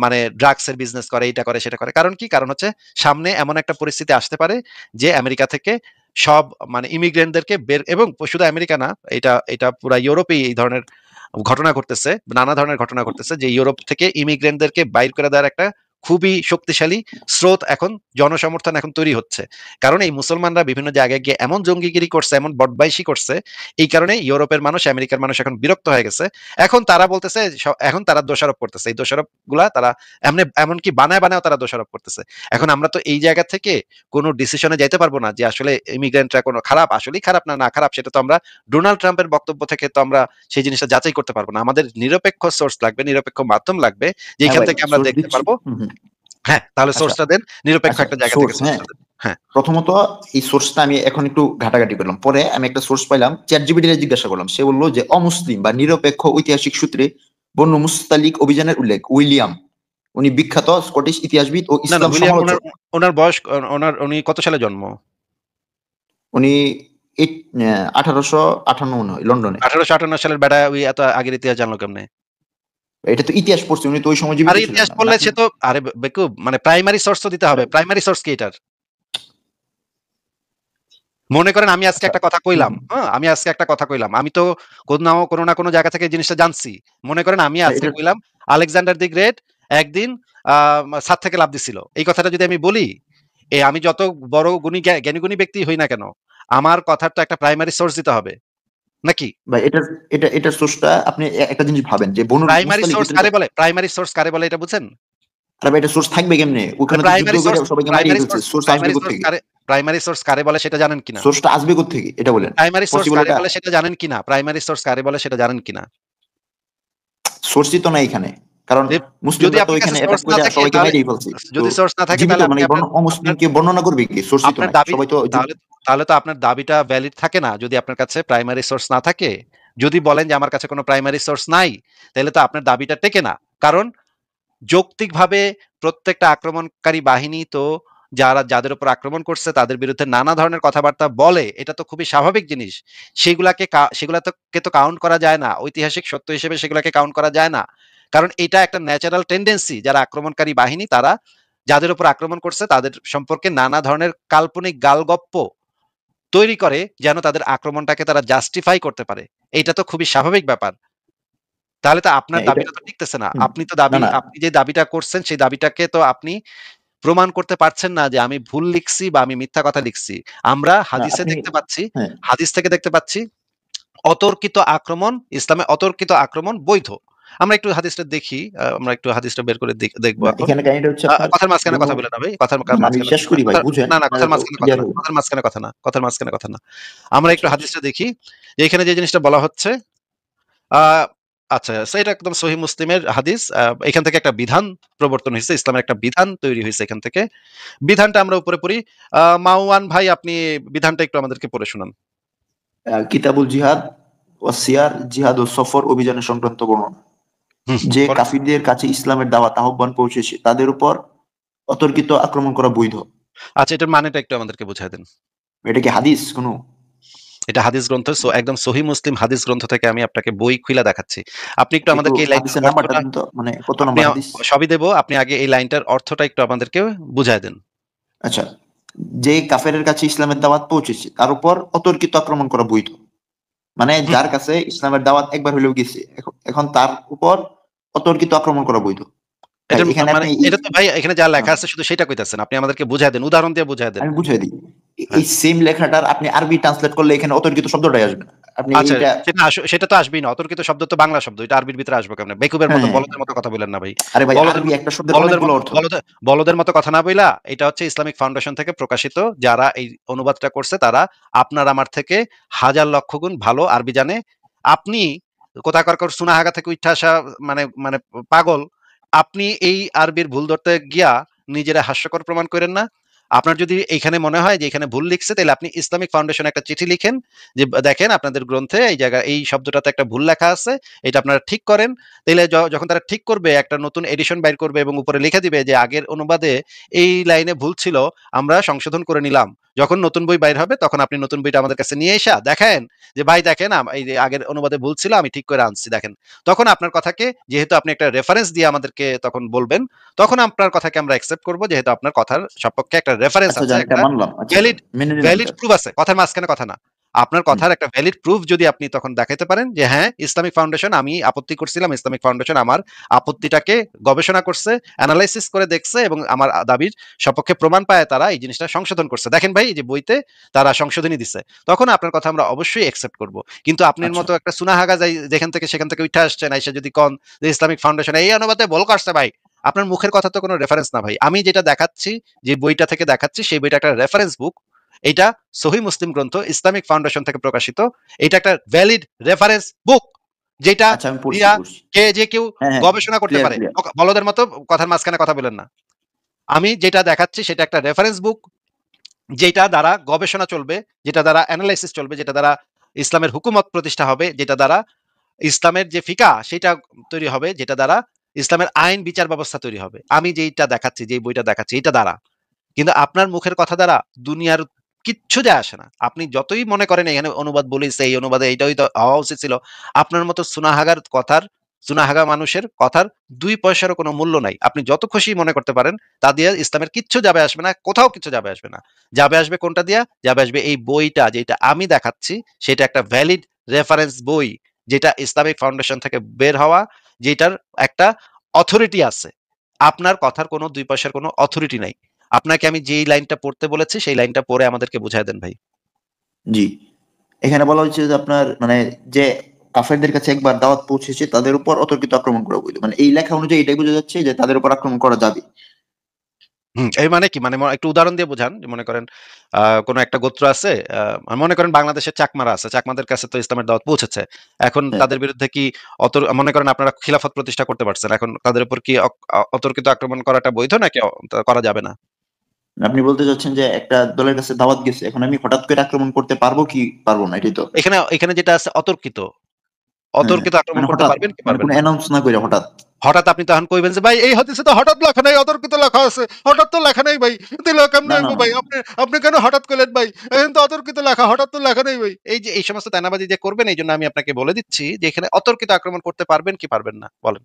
মানে ড্রাগস এর বিজনেস করে, এটা করে সেটা করে। কারণ কি? কারণ হচ্ছে সামনে এমন একটা পরিস্থিতি আসতে পারে যে আমেরিকা থেকে সব মানে ইমিগ্রেন্টদেরকে বের, এবং শুধু আমেরিকা না, এটা এটা পুরা ইউরোপেই এই ধরনের ঘটনা ঘটতেছে, নানা ধরনের ঘটনা ঘটতেছে, যে ইউরোপ থেকে ইমিগ্রেন্টদেরকে বাইর করে দেওয়ার একটা খুবই শক্তিশালী স্রোত এখন, জনসমর্থন এখন তৈরি হচ্ছে। কারণ এই মুসলমানরা বিভিন্ন জায়গায় গিয়ে এমন জঙ্গিগিরি করছে, এমন বদমাইশি করছে, এই কারণে ইউরোপের মানুষ, আমেরিকার মানুষ এখন বিরক্ত হয়ে গেছে। এখন তারা বলতেছে, এখন তারা দোষারোপ করতেছে, এই দোষারোপ গুলা তারা এমনকি বানায় বানায় তারা দোষারোপ করতেছে। এখন আমরা তো এই জায়গা থেকে কোনো ডিসিশনে যাইতে পারবো না যে আসলে ইমিগ্রেন্টরা কোনো খারাপ, আসলেই খারাপ না না খারাপ, সেটা তো আমরা ডোনাল্ড ট্রাম্পের বক্তব্য থেকে তো আমরা সেই জিনিসটা যাচাই করতে পারবো না। আমাদের নিরপেক্ষ সোর্স লাগবে, নিরপেক্ষ মাধ্যম লাগবে, হ্যাঁ যেখান ভাই, থেকে আমরা সোর্স দেখতে দিচ্ছি। পারবো। হ্যাঁ, তাহলে আচ্ছা, সোর্সটা দেন। নিরপেক্ষ আচ্ছা একটা জায়গা থেকে সোর্স, হ্যাঁ। সোর্সটা দেন। হ্যাঁ। প্রথমত এই সোর্সটা আমি এখন একটু ঘাটাঘাটি করলাম। পরে আমি একটা সোর্স পাইলাম, ChatGPT রে জিজ্ঞাসা করলাম। সে বলল যে অমুসলিম বা নিরপেক্ষ ঐতিহাসিক সূত্রে বনু মুস্তালিক অভিযানের উল্লেখ। উইলিয়াম, উনি বিখ্যাত স্কটিশ ইতিহাসবিদ ও না, না, ইসলাম উইলিয়াম সমালোচক। উনার বয়স, উনি কত সালে জন্ম? উনি 1858 মনে হয় লন্ডনে। 1858 সালের বেটা ওই এত আগের ইতিহাস জানলো কেমনে? এটা তো ইতিহাস পড়ছে, উনি তো ওই সময় জীবিত আরে ছিলেন ইতিহাস না। মানে পড়লে আপনি সে তো, আরে বেকুব, মানে প্রাইমারি সোর্স তো দিতে হবে। আরে, প্রাইমারি সোর্স কি এটার? মনে করেন আমি আজকে আচ্ছা, একটা কথা হুম, কইলাম, হ্যাঁ? আমি আজকে একটা কথা কইলাম। আমি তো কোনো না কোনো জায়গা থেকে এই জিনিসটা জানছি। মনে করেন আমি আজকে এটা কইলাম আলেকজান্ডার দি গ্রেট একদিন আ ছাদ থেকে লাফ দিছিল। এই কথাটা যদি আমি বলি, আমি যত বড় জ্ঞানী গুণী ব্যক্তি হই না কেন, আমার কথার তো একটা প্রাইমারি সোর্স দিতে হবে। নাকি? বা এটার সোর্সটা আপনি একটা জিনিস ভাবেন যে বনু প্রাইমারি মুস্তালিক সোর্স এটা তো, কারে বলে? প্রাইমারি সোর্স কারে বলে এটা বুঝেন? আরে ভাই এটা সোর্স থাকবে কেমনে? মানে ওখানে তো যুদ্ধ প্রাইমারি করে সোর্স সবাইকে মারিয়ে প্রাইমারি ফেলছে। সোর্স সোর্স আসবে প্রাইমারি সোর্স কোত্থেকে? কারে প্রাইমারি সোর্স কারে বলে সেটা জানেন কিনা? সোর্সটা আসবে কোত্থেকে? এটা বলেন। প্রাইমারি সোর্স পসিবল কারে এটা? বলে সেটা জানেন কিনা? প্রাইমারি সোর্স কারে বলে সেটা জানেন কিনা? সোর্সই তো নাই এখানে। কারণ যে যদি মুসলিমরা তো আপনার কাছে এখানে অ্যাটাক সোর্স না কইরা থাকে সবাইকে তাহলে, মাইরাই ফেলছে। তো যদি সোর্স না থাকে জীবিত তাহলে মানে আপনি এই আপনার অমুসলিমকে বর্ণনা করবে কে? সোর্সই তো আপনার নাই। দাবি, সবাই তো তাহলে তাহলে তো আপনার দাবিটা ভ্যালিড থাকে না যদি আপনার কাছে প্রাইমারি সোর্স না থাকে। যদি বলেন যে আমার কাছে কোনো প্রাইমারি সোর্স নাই, তাহলে তো আপনার দাবিটা টেকে না। কারণ যৌক্তিকভাবে প্রত্যেকটা আক্রমণকারী বাহিনী তো যাদের উপর আক্রমণ করছে তাদের বিরুদ্ধে নানা ধরনের কথাবার্তা বলে, এটা তো খুবই স্বাভাবিক জিনিস। সেগুলাকে তো কাউন্ট করা যায় না, ঐতিহাসিক সত্য হিসেবে সেগুলাকে কাউন্ট করা যায় না। কারণ এটা একটা ন্যাচারাল টেন্ডেন্সি, যারা আক্রমণকারী বাহিনী তারা যাদের উপর আক্রমণ করছে তাদের সম্পর্কে নানা ধরনের কাল্পনিক গালগপ্প তৈরি করে যেন তাদের আক্রমণটাকে তারা জাস্টিফাই করতে পারে। এটা তো খুবই স্বাভাবিক ব্যাপার। তাহলে তো আপনার হ্যাঁ, এটা দাবিটা তো টিকতেছে না। হুম। না, না। আপনি যে দাবিটা করছেন সেই দাবিটাকে তো আপনি প্রমাণ করতে পারছেন না যে আমি ভুল লিখছি বা আমি মিথ্যা কথা লিখছি। আমরা না হাদিসে আপনি দেখতে পাচ্ছি, হ্যাঁ, হাদিস থেকে দেখতে পাচ্ছি অতর্কিত আক্রমণ, ইসলামে অতর্কিত আক্রমণ বৈধ। আমরা একটু হাদিসটা দেখি, আমরা একটু হাদিসটা বের করে দেখবো না এখন। এখানে কাহিনীটা হচ্ছে আপনার কথার মাঝখানে বনু কথা বলেন না ভাই। কথার না, না আমি মাঝখানে শেষ কথা না। করি ভাই বুঝেন, না, না, নাহলে কথার তো মাঝখানে কথা ক্লিয়ার না। হবে না। কথার মাঝখানে কথা না। কথার মাঝখানে কথা না। আমরা একটু আচ্ছা, আচ্ছা। হাদিসটা দেখি যে এখানে যে জিনিসটা বলা হচ্ছে, আ আচ্ছা, এটা একদম সহিহ মুসলিমের হাদিস। এখান থেকে একটা বিধান প্রবর্তন হইছে। ইসলামের একটা বিধান তৈরি হইছে এখান থেকে। বিধানটা আমরা উপরে পড়ি। মাওয়ান ভাই আপনি বিধানটা একটু আমাদেরকে পড়ে শোনান। কিতাবুল জিহাদ ওয়াসিয়ার, জিহাদ ও সফর অভিযানের সংক্রান্ত বর্ণনা। হুম, যে পড়েন। কাফিরদের কাছে ইসলামের দাওয়াত আহ্বান পৌঁছেছে তাদের উপর অতর্কিত আক্রমণ করা বৈধ। আচ্ছা, এটার মানেটা একটু আমাদেরকে বুঝায় দেন। এটা কি হাদিস কোনো? এটা হাদিস গ্রন্থ, একদম সহিহ মুসলিম হাদিস গ্রন্থ থেকে আমি আপনাকে বই খুইলা দেখাচ্ছি। আপনি একটু একটু আমাদেরকে এই লাইনটার হাদিসের নাম্বারটা অর্থটা, দিন তো, মানে কত আপনি নম্বর হাদিস? সবই দেব। আপনি আগে এই লাইনটার অর্থটা একটু আমাদেরকে বুঝায় দেন। আচ্ছা, যে কাফেরের কাছে ইসলামের দাওয়াত পৌঁছেছে তার উপর অতর্কিত আক্রমণ করা বৈধ। মানে হুম, যার কাছে ইসলামের দাওয়াত একবার হলেও গেছে, এখন তার উপর অতর্কিত আক্রমণ করা বৈধ। তাই এটার এখানে মানে আপনি এটা তো ভাই এখানে যা লেখা হ্যাঁ, আছে শুধু সেটা কইতাছেন। আপনি আমাদেরকে বুঝায় দেন। উদাহরণ দিয়ে বুঝায় দেন। আমি বুঝিয়ে দিই। হ্যাঁ। এই সেম লেখাটার আপনি আরবি ট্রান্সলেট করলে এখানে অতর্কিত শব্দটাই আসবে না। আপনি আচ্ছা, এইটা সেটা তো আসবেই না। অতর্কিত শব্দ তো বাংলা শব্দ। এটা আরবির ভিতরে আসবে কেমনে? বেকুবের হ্যাঁ, মতো হ্যাঁ। বলদের মতো কথা বলেন না ভাই। আরে ভাই বলদের আরবি মতো একটা শব্দের বলদের অনেকগুলো মতো অর্থ। বলদের মতো কথা না বইলা, এটা হচ্ছে ইসলামিক ফাউন্ডেশন থেকে প্রকাশিত। যারা এই অনুবাদটা করছে তারা আপনার আমার থেকে হাজার লক্ষ গুণ ভালো আরবি জানে। আপনি কোথাকার সুনাহাগা থেকে উইঠ্যা আসা মানে মানে পাগল। আপনি এই আরবির ভুল ধরতে গিয়া নিজেরা হাস্যকর প্রমাণ করেন না। আপনার যদি এইখানে মনে হয় যে এখানে ভুল লিখছে, তাহলে আপনি ইসলামিক ফাউন্ডেশনে একটা চিঠি লিখেন যে দেখেন আপনাদের গ্রন্থে এই জায়গায় এই শব্দটাতে একটা ভুল লেখা আছে, এটা আপনারা ঠিক করেন। তাইলে যখন তারা ঠিক করবে একটা নতুন এডিশন বাইর করবে এবং উপরে লিখে দিবে যে আগের অনুবাদে এই লাইনে ভুল ছিল, আমরা সংশোধন করে নিলাম। যখন নতুন বই বাইর হবে তখন আপনি নতুন বইটা আমাদের কাছে নিয়ে এসে দেখেন যে ভাই দেখেন এই যে আগের অনুবাদে ভুল ছিল, আমি ঠিক করে আনছি দেখেন। তখন আপনার কথাকে, যেহেতু আপনি একটা রেফারেন্স দিয়ে আমাদেরকে তখন বলবেন, তখন আপনার কথাকে আমরা অ্যাকসেপ্ট করব, যেহেতু আপনার কথার সপক্ষে একটা রেফারেন্স আচ্ছা আছে, জান, এটা একটা মানলাম। আচ্ছা, আচ্ছা, ভ্যালিড মেনে নিলাম ভ্যালিড এটা। প্রুফ আছে। কথার মাঝখানে কথা না। আপনার হুম। কথার একটা ভ্যালিড প্রুফ যদি আপনি তখন দেখাইতে পারেন যে হ্যাঁ, ইসলামিক ফাউন্ডেশন, আমি আপত্তি করছিলাম, ইসলামিক ফাউন্ডেশন আমার আপত্তিটাকে গবেষণা করছে, অ্যানালাইসিস করে দেখছে এবং আমার দাবির সপক্ষে প্রমাণ পায় তারা এই জিনিসটা সংশোধন করছে। দেখেন ভাই, এই যে বইতে তারা সংশোধনী দিচ্ছে। তখন আপনার কথা আমরা অবশ্যই অ্যাকসেপ্ট করব। কিন্তু আপনার আচ্ছা, মতো একটা সুনাহাগা যাই যেখান থেকে সেখান থেকে উঠে আসছেন, আইসা যদি কন যে ইসলামিক ফাউন্ডেশন এই অনুবাদে ভুল করছে ভাই, আপনার মুখের কথা তো কোনো রেফারেন্স না ভাই। আমি যেটা দেখাচ্ছি, যে বইটা থেকে দেখাচ্ছি, সেই বইটা একটা রেফারেন্স বুক। এটা সহিহ মুসলিম গ্রন্থ, ইসলামিক ফাউন্ডেশন থেকে প্রকাশিত। এটা একটা ভ্যালিড রেফারেন্স বুক, যেটা আচ্ছা আমি পড়ছি, দিয়া পড়ছি। যে কেউ হ্যাঁ, হ্যাঁ, গবেষণা করতে ক্লিয়ার, পারে। ক্লিয়ার। বলদের মতো কথার মাঝখানে কথা বলেন না। আমি যেটা দেখাচ্ছি সেটা একটা রেফারেন্স বুক, যেটা দ্বারা গবেষণা চলবে, যেটা দ্বারা অ্যানালাইসিস চলবে, যেটা দ্বারা ইসলামের হুকুমত প্রতিষ্ঠা হবে, যেটা দ্বারা ইসলামের যে ফিকা সেটা তৈরি হবে, যেটা দ্বারা ইসলামের আইন বিচার ব্যবস্থা তৈরি হবে। আমি যেইটা দেখাচ্ছি, যে বইটা দেখাচ্ছি, এটা দ্বারা। কিন্তু আপনার মুখের কথা দ্বারা দুনিয়ার কিচ্ছু যায় আসে না। আপনি যতই মনে করেন এখানে অনুবাদ বলিছে, এই অনুবাদে এইটাই তো হওয়া উচিত ছিল। আপনার মতো সুনাহাগা মানুষের কথার ২ পয়সারও কোনো মূল্য নাই। আপনি যত খুশি মনে করতে পারেন, তা দিয়ে ইসলামের কিচ্ছু যাবে আসবে না, কোথাও কিছু যাবে আসবে না। যাবে আসবে কোনটা দিয়া? যাবে আসবে এই বইটা যেটা আমি দেখাচ্ছি, সেটা একটা ভ্যালিড রেফারেন্স বই। যেটা ইসলামিক ফাউন্ডেশন থেকে বের হওয়া, যেটার একটা অথরিটি আছে। আপনার কথার কোনো ২ পয়সার কোনো অথরিটি নাই। আপনাকে আমি যেই লাইনটা পড়তে বলেছি সেই লাইনটা পড়ে আমাদেরকে বুঝায় দেন ভাই। জি। এখানে বলা হচ্ছে যে আপনার মানে যে কাফেরদের কাছে একবার দাওয়াত পৌঁছেছে তাদের উপর অতর্কিত আক্রমণ করা বৈধ। মানে এই লেখা অনুযায়ী এটাই বোঝা যাচ্ছে যে তাদের উপর আক্রমণ করা যাবে। এই মানে কি? মানে একটু উদাহরণ দিয়ে বুঝান। যে মনে করেন কোনো একটা গোত্র আছে, মনে করেন বাংলাদেশের চাকমারা আছে। চাকমাদের কাছে তো ইসলামের দাওয়াত পৌঁছেছে। এখন হ্যাঁ, তাদের বিরুদ্ধে কি মনে করেন আপনারা খিলাফত প্রতিষ্ঠা করতে পারছেন। এখন তাদের উপর কি অতর্কিত আক্রমণ করাটা বৈধ নাকি করা যাবে না? আপনি বলতে চাচ্ছেন যে একটা দলের কাছে দাওয়াত গেছে, এখন আমি হঠাৎ করে আক্রমণ করতে পারবো কি পারবো না, এটাই তো? এখানে এখানে যেটা আছে অতর্কিত। হ্যাঁ, হ্যাঁ। অতর্কিত আক্রমণ মানে করতে হঠাৎ, পারবেন কি মানে পারবেন কোনো না? অ্যানাউন্স না করে হঠাৎ। হঠাৎ আপনি তখন কইবেন যে, "ভাই এই হাদিসে তো হঠাৎ লেখা নাই, অতর্কিত লেখা আছে। হঠাৎ তো লেখা নাই ভাই। দিল কেমনে না, না, হইব না। ভাই? আপনি আপনি কেন হঠাৎ কইলেন ভাই? এখানে তো অতর্কিত লেখা, হঠাৎ তো লেখা নাই ভাই।" এই যে এই সমস্ত তেনাবাজি যে করবেন, এইজন্য আমি আপনাকে বলে দিচ্ছি যে এখানে অতর্কিত আক্রমণ করতে পারবেন কি পারবেন না? বলেন।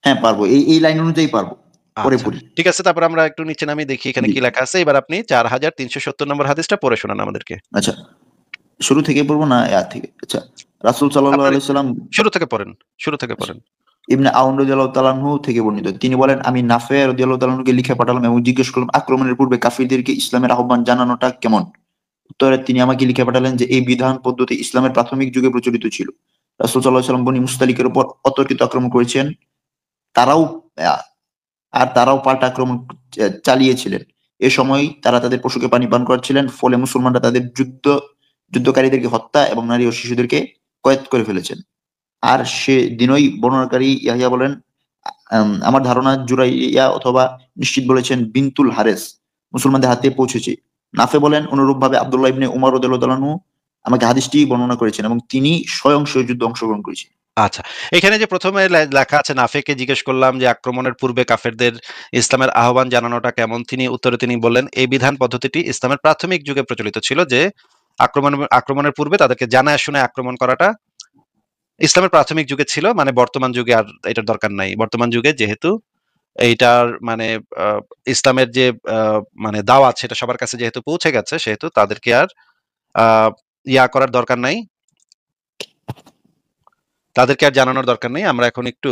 হ্যাঁ, পারবো। এই লাইন অনুযায়ী পারবো। পরে আচ্ছা। পড়ি। ঠিক আছে, তারপর আমরা একটু নিচে নামিয়ে দেখি এখানে জি। কি লেখা আছে। এবার আপনি ৪৩৭০ নম্বর হাদিসটা পড়ে শোনান আমাদেরকে। আচ্ছা। শুরু থেকে পড়বো না থেকে? আচ্ছা। রাসূল সাল্লাল্লাহু আপনার আলাইহি সাল্লাম শুরু থেকে পড়েন। শুরু থেকে আচ্ছা। পড়েন। ইবনে আউন রাদিয়াল্লাহু তাআলা আনহু থেকে বর্ণিত। তিনি বলেন, আমি নাফে রাদিয়াল্লাহু তাআলা আনহুকে লিখে পাঠালাম এবং জিজ্ঞেস করলাম, আক্রমণের পূর্বে কাফিরদেরকে ইসলামের আহ্বান জানানোটা কেমন? উত্তরে তিনি আমাকে লিখে পাঠালেন যে এই বিধান পদ্ধতি ইসলামের প্রাথমিক যুগে প্রচলিত ছিল। রাসূল সাল্লাল্লাহু আলাইহি ওয়াসাল্লাম বনী মুস্তালিকের উপর অতর্কিত আক্রমণ করেছেন। তারাও আ তারাও পাল্টা আক্রমণ চালিয়েছিলেন। এ সময় তারা তাদের পশুকে পানি পান করাচ্ছিলেন। ফলে মুসলমানরা তাদের যুদ্ধকারীদেরকে হত্যা এবং নারী ও শিশুদেরকে কয়েদ করে ফেলেছেন। আর সেদিনই বর্ণনাকারী ইয়াহিয়া বলেন, আমার ধারণা জুরাইয়া অথবা নিশ্চিত বলেছেন বিনতুল হারেস মুসলমানদের হাতে পৌঁছেছে। নাফে বলেন, অনুরূপভাবে আব্দুল্লাহ ইবনে উমর রাদিয়াল্লাহু তাআলা আনহু আমাকে হাদিসটি বর্ণনা করেছেন এবং তিনি স্বয়ং সেই যুদ্ধে অংশগ্রহণ করেছেন। আচ্ছা। এখানে যে ১ম এ লেখা আছে, নাফেকে জিজ্ঞেস করলাম যে আক্রমণের পূর্বে কাফেরদের ইসলামের আহ্বান জানানোটা কেমন? উত্তরে তিনি বললেন, এই বিধান পদ্ধতিটি ইসলামের প্রাথমিক যুগে প্রচলিত ছিল যে আক্রমণের পূর্বে তাদেরকে জানায় শুনায় আক্রমণ করাটা ইসলামের প্রাথমিক যুগে ছিল। মানে বর্তমান যুগে আর এটার দরকার নাই। বর্তমান যুগে যেহেতু এইটার মানে আ ইসলামের যে আ মানে দাওয়াত সেটা সবার কাছে যেহেতু পৌঁছে গেছে, সেহেতু তাদেরকে আর আ করার দরকার নাই। তাদেরকে আর জানানোর দরকার নেই। আমরা এখন একটু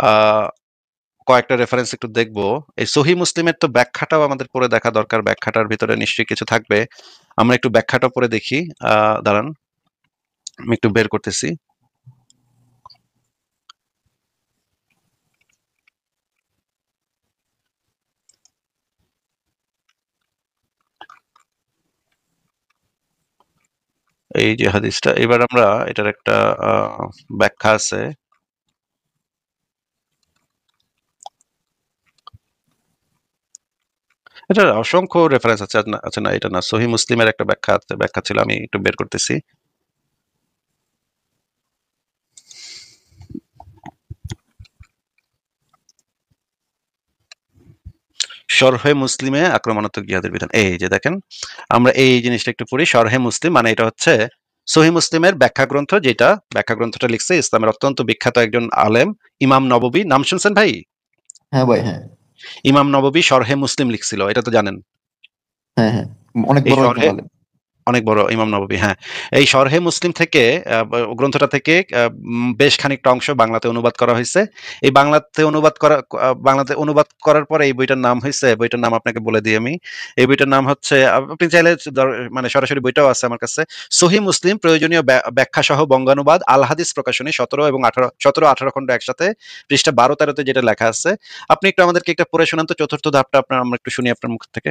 আ কয়েকটা রেফারেন্স একটু দেখব। এই সহিহ মুসলিমের তো ব্যাখ্যাটাও আমাদের পড়ে দেখা দরকার। ব্যাখ্যাটার ভিতরে নিশ্চয়ই কিছু থাকবে। আমরা একটু ব্যাখ্যাটা পড়ে দেখি। আ দাঁড়ান। আমি একটু বের করতেছি। এই যে হাদিসটা, এবার আমরা এটার একটা আ ব্যাখ্যা আছে। এটার অসংখ্য রেফারেন্স আছে। আচ্ছা না, এটা না। সহিহ মুসলিমের একটা ব্যাখ্যা আছে। ব্যাখ্যা ছিল, আমি একটু বের করতেছি। শরহে মুসলিমে আক্রমণাত্মক জিহাদের বিধান। এই যে দেখেন, আমরা এই জিনিসটা একটু পড়ি। শরহে মুসলিম মানে এটা হচ্ছে সহিহ মুসলিমের ব্যাখ্যা গ্রন্থ, যেটা ব্যাখ্যা গ্রন্থটা লিখছে ইসলামের অত্যন্ত বিখ্যাত একজন আলেম ইমাম নববী। নাম শুনছেন ভাই? হ্যাঁ ভাই, হ্যাঁ। ইমাম নববী শরহে মুসলিম লিখছিল। এটা তো জানেন। হ্যাঁ, হ্যাঁ। অনেক এই বড় একজন শরহে আলেম। অনেক বড় ইমাম নববী, হ্যাঁ। এই শরহে মুসলিম থেকে গ্রন্থটা থেকে বেশ খানিকটা অংশ বাংলাতে অনুবাদ করা হয়েছে। এই বাংলাতে অনুবাদ করার পরে এই বইটার নাম হইছে, বইটার নাম আপনাকে বলে দিই আমি। এই বইটার নাম হচ্ছে, আপনি চাইলে মানে সরাসরি বইটাও আছে আমার কাছে। সহিহ মুসলিম প্রয়োজনীয় ব্যাখ্যা সহ বঙ্গানুবাদ, আল হাদিস প্রকাশনী ১৭ এবং ১৮ খন্ড একসাথে, পৃষ্ঠা ১২-১৩ যেটা লেখা আছে। আপনি একটু আমাদেরকে একটা পড়ে শোনান তো, চতুর্থ ধাপটা আমরা একটু শুনি আপনার মুখ থেকে।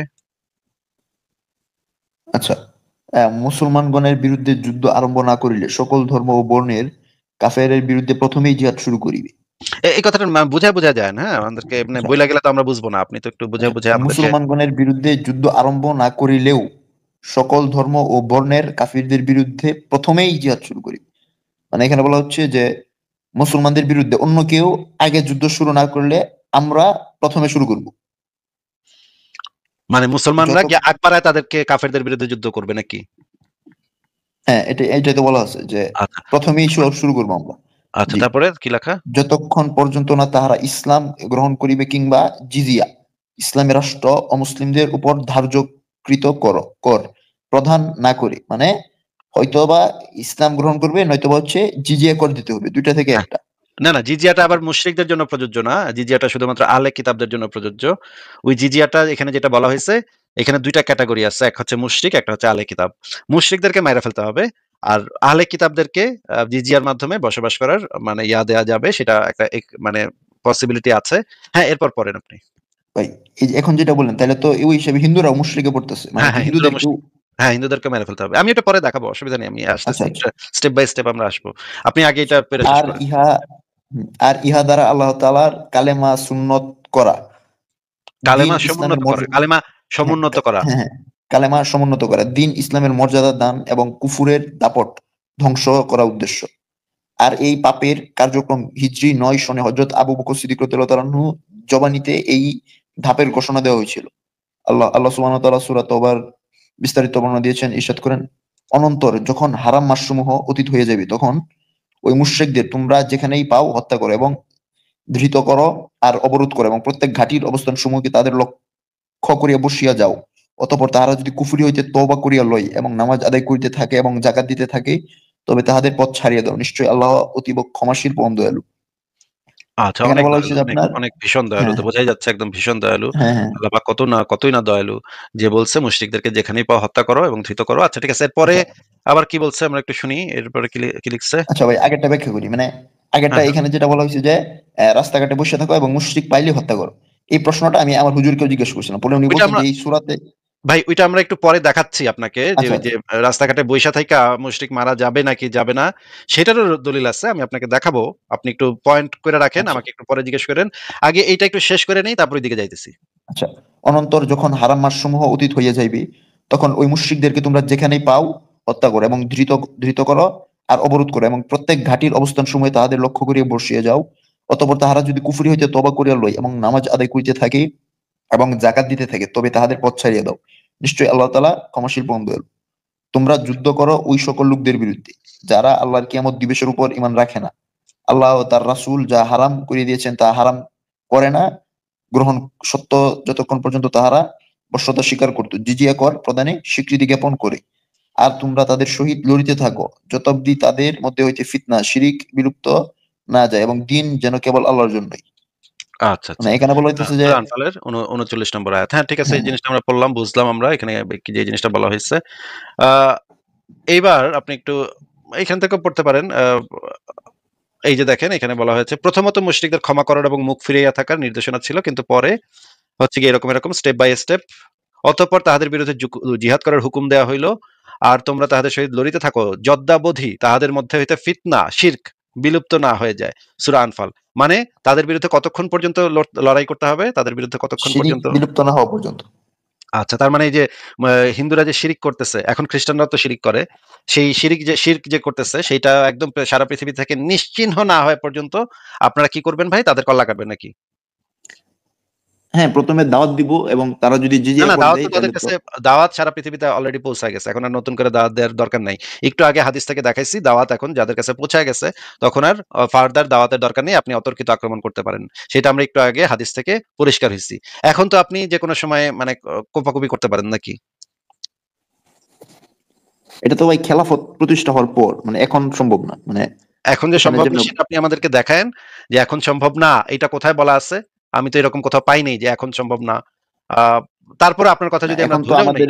আচ্ছা। মুসলমানগণের বিরুদ্ধে যুদ্ধ আরম্ভ না করিলে সকল ধর্ম ও বর্ণের কাফেরের বিরুদ্ধে প্রথমেই জিহাদ শুরু করিবে। এই কথাটা বুঝায় যায় না, হ্যাঁ? আমাদেরকে মানে আচ্ছা, বইলা গেলে তো আমরা বুঝবো না। আপনি তো একটু বুঝায় আমাদেরকে। মুসলমানগণের বিরুদ্ধে যুদ্ধ আরম্ভ না করিলেও সকল ধর্ম ও বর্ণের কাফিরদের বিরুদ্ধে প্রথমেই জিহাদ শুরু করি। মানে এখানে বলা হচ্ছে যে মুসলমানদের বিরুদ্ধে অন্য কেউ আগে যুদ্ধ শুরু না করলে আমরা প্রথমে শুরু করব। মানে মুসলমানরা যত গিয়ে আগ বাড়ায় তাদেরকে কাফেরদের বিরুদ্ধে যুদ্ধ করবে নাকি? হ্যাঁ, এটাই তো বলা আছে যে আচ্ছা, প্রথমেই শুরু করবো আমরা। আচ্ছা জি। তারপরে কি লেখা? যতক্ষণ পর্যন্ত না তাহারা ইসলাম গ্রহণ করিবে কিংবা জিজিয়া ইসলামী রাষ্ট্র অমুসলিমদের উপর ধার্যকৃত কর প্রদান না করে, মানে হয়তোবা ইসলাম গ্রহণ করবে, নয়তোবা হচ্ছে জিজিয়া কর দিতে হবে, দুইটা থেকে হ্যাঁ। একটা। না, না, জিজিয়াটা আবার মুশরিকদের জন্য প্রযোজ্য না। জিজিয়াটা শুধুমাত্র আহলে কিতাবদের জন্য প্রযোজ্য। ওই জিজিয়াটা এখানে যেটা বলা হয়েছে, এখানে ২ টা ক্যাটেগরি আছে। এক হচ্ছে মুশরিক, একটা হচ্ছে আহলে কিতাব। মুশরিকদেরকে মাইরা ফেলতে হবে। আর আহলে কিতাবদেরকে জিজিয়ার মাধ্যমে বসবাস করার মানে দেয়া যাবে। সেটা একটা মানে পসিবিলিটি আছে। হ্যাঁ, এরপর পড়েন আপনি। ভাই, এই যে এখন যেটা বললেন, তাহলে তো ওই হিসেবে হিন্দুরাও মুশরিকে পড়তেছে, মানে হ্যাঁ, কি হ্যাঁ, হিন্দুরা হিন্দুদেরকেও? মুশরিক। হ্যাঁ, হিন্দুদেরকে মেরে ফেলতে হবে। আমি এটা পরে দেখাবো। অসুবিধা নেই। আমি আচ্ছা, আসতেছি। আচ্ছা, স্টেপ বাই স্টেপ আমরা আসবো। আপনি আগে এটা আচ্ছা। পেরে শেষ আর করেন। ইহা আর ইহা দ্বারা আল্লাহ তাআলার কালেমা সুন্নত করা, দিন কালেমা ইসলামের সমুন্নত করা। মর্যাদা, কালেমা হ্যাঁ, সমুন্নত করা। হ্যাঁ, হ্যাঁ, কালেমা সমুন্নত করা, দিন ইসলামের মর্যাদা দান এবং কুফুরের দাপট ধ্বংস করা উদ্দেশ্য। আর এই পাপের কার্যক্রম হিজরি ৯ সনে হযরত আবু বকর সিদ্দিক রাদিয়াল্লাহু তাআলা আনহু জবানিতে এই ধাপের ঘোষণা দেওয়া হয়েছিল। আল্লাহ সুবহানাহু ওয়া তাআলা সূরা তওবার বিস্তারিত বর্ণনা দিয়েছেন, ইরশাদ করেন, অনন্তর যখন হারাম মাসসমূহ অতীত হয়ে যাবে তখন ওই মুশরিকদের তোমরা যেখানেই পাও হত্যা করো এবং ধৃত করো আর অবরোধ করো এবং প্রত্যেক ঘাটির অবস্থান সমূহকে তাদের লক্ষ্য করিয়া বসিয়া যাও। অতঃপর তাহারা যদি কুফরি হইতে তওবা করিয়া লয় এবং নামাজ আদায় করিতে থাকে এবং জাকাত দিতে থাকে, তবে তাহাদের পথ ছাড়িয়া দাও, নিশ্চয়ই আল্লাহ অতীব ক্ষমাশীল পরম দয়ালু। আচ্ছা, এখানে অনেক বলা হয়েছে দয়ালু, যে অনেক, আপনার, অনেক ভীষণ দয়ালু। হ্যাঁ, তো বোঝাই যাচ্ছে একদম ভীষণ দয়ালু। হ্যাঁ, হ্যাঁ, আল্লাহ পাক কতই না দয়ালু। যে বলছে মুশরিকদেরকে যেখানেই পাও হত্যা করো এবং ধৃত করো। আচ্ছা ঠিক আছে। এরপরে আচ্ছা, আবার কি বলছে আমরা একটু শুনি। এরপরে কি লিখছে? আচ্ছা ভাই, আগেরটা ব্যাখ্যা করি। মানে হ্যাঁ, আগেরটা হ্যাঁ। এখানে যেটা বলা হয়েছে যে রাস্তাঘাটে বসে থাকো এবং মুশরিক পাইলে হত্যা করো। এই প্রশ্নটা আমি আমার হুজুরকেও জিজ্ঞেস করছিলাম, পরে উনি ওইটা বলছেন আমরা যে এই সূরাতে, ভাই ওইটা আমরা একটু পরে দেখাচ্ছি আপনাকে যে আচ্ছা, ওই যে আচ্ছা, রাস্তাঘাটে বইসা থাইকা মুশরিক মারা যাবে নাকি যাবে না সেটারও দলিল আছে। আমি আপনাকে দেখাবো। আপনি একটু পয়েন্ট করে রাখেন। আচ্ছা, আমাকে একটু পরে জিজ্ঞেস করেন। আগে এইটা একটু শেষ করে নেই তারপর ওইদিকে যাইতেছি। আচ্ছা। অনন্তর যখন হারাম মাসসমূহ অতীত হইয়া যাইবে তখন ওই মুশরিকদেরকে তোমরা যেখানেই পাও হত্যা করো এবং ধৃত করো আর অবরোধ করো এবং প্রত্যেক ঘাটির অবস্থান সময়ে তাহাদের লক্ষ্য করিয়া বসিয়ে যাও। অতঃপর তাহারা যদি কুফরি হইতে তওবা করিয়া লয় এবং নামাজ আদায় করিতে থাকে এবং জাকাত দিতে থাকে, তবে তাহাদের পথ ছাড়িয়া দাও, নিশ্চয়ই আল্লাহ তাআলা ক্ষমাশীল পরম দয়ালু। তোমরা যুদ্ধ করো ওই সকল লোকদের বিরুদ্ধে যারা আল্লাহর কিয়ামত দিবসের উপর ঈমান রাখে না, আল্লাহ ও তার রাসূল যা হারাম করিয়ে দিয়েছেন তা হারাম করে না গ্রহণ সত্য, যতক্ষণ পর্যন্ত তাহারা বশ্যতা স্বীকার করত, জিজিয়া কর প্রদানে স্বীকৃতি জ্ঞাপন করে। আর তোমরা তাদের সহিত লড়িতে থাকো যত অব্দি তাদের মধ্যে হইতে ফিতনা শিরিক বিলুপ্ত না যায় এবং দিন যেন কেবল আল্লাহর জন্যই। আচ্ছা, মানে আচ্ছা। এখানে বলা হইতেছে যে, সূরা আনফালের ৩৯ নম্বর আয়াত। হ্যাঁ, ঠিক আছে। এই হ্যাঁ, জিনিসটা আমরা পড়লাম, বুঝলাম আমরা এখানে যে জিনিসটা বলা হয়েছে। আ এইবার আপনি একটু এখান থেকেও পড়তে পারেন। এই যে দেখেন এখানে বলা হয়েছে, প্রথমত মুশরিকদের ক্ষমা করার এবং মুখ ফিরাইয়া থাকার নির্দেশনা ছিল। কিন্তু পরে হচ্ছে গিয়ে এরকম স্টেপ বাই স্টেপ। অতঃপর তাহাদের বিরুদ্ধে জিহাদ করার হুকুম দেয়া হইল। আর তোমরা তাহাদের সহিত লড়িতে থাকো যদ্দাবধি তাহাদের মধ্যে হইতে ফিতনা শিরক বিলুপ্ত না হয়ে যায়। সূরা আনফাল। মানে তাদের বিরুদ্ধে কতক্ষণ পর্যন্ত লড়াই করতে হবে? তাদের বিরুদ্ধে কতক্ষণ শিরিক পর্যন্ত? বিলুপ্ত না হওয়া পর্যন্ত। আচ্ছা, তার মানে এই যে হিন্দুরা যে শিরিক করতেছে, এখন খ্রিস্টানরাও তো শিরিক করে। সেই শিরক যে করতেছে সেইটা একদম সারা পৃথিবী থেকে নিশ্চিহ্ন না হওয়া পর্যন্ত আপনারা কি করবেন ভাই? তাদের কল্লা কাটবেন নাকি? হ্যাঁ, প্রথমে দাওয়াত দিব এবং তারা যদি না, জিজিয়া না, কর দাওয়াত তো দেয় তাদের তাহলে তো। কাছে দাওয়াত সারা পৃথিবীতে অলরেডি পৌঁছায় গেছে। এখন আর নতুন করে দাওয়াত দেওয়ার দরকার নাই। একটু আগে হাদিস থেকে দেখাইছি দাওয়াত এখন যাদের কাছে পৌঁছায় গেছে তখন আর ফার্দার দাওয়াতের দরকার নেই। আপনি অতর্কিত আক্রমণ করতে পারেন। সেটা আমরা একটু আগে হাদিস থেকে পরিষ্কার হইছি। এখন তো আপনি যেকোনো সময় মানে কোপাকুপি করতে পারেন নাকি? এটা তো ভাই খেলাফত প্রতিষ্ঠা হওয়ার পর, মানে এখন সম্ভব না, মানে এখন যে এখানে সম্ভব যেন, না সেটা আপনি আমাদেরকে দেখায়েন যে এখন সম্ভব না। এটা কোথায় বলা আছে? আমি তো এরকম কোথাও পাই নাই যে এখন সম্ভব না। আ তারপরে আপনার কথা না, যদি আমরা এখন তো ধরেও নেই, আমাদের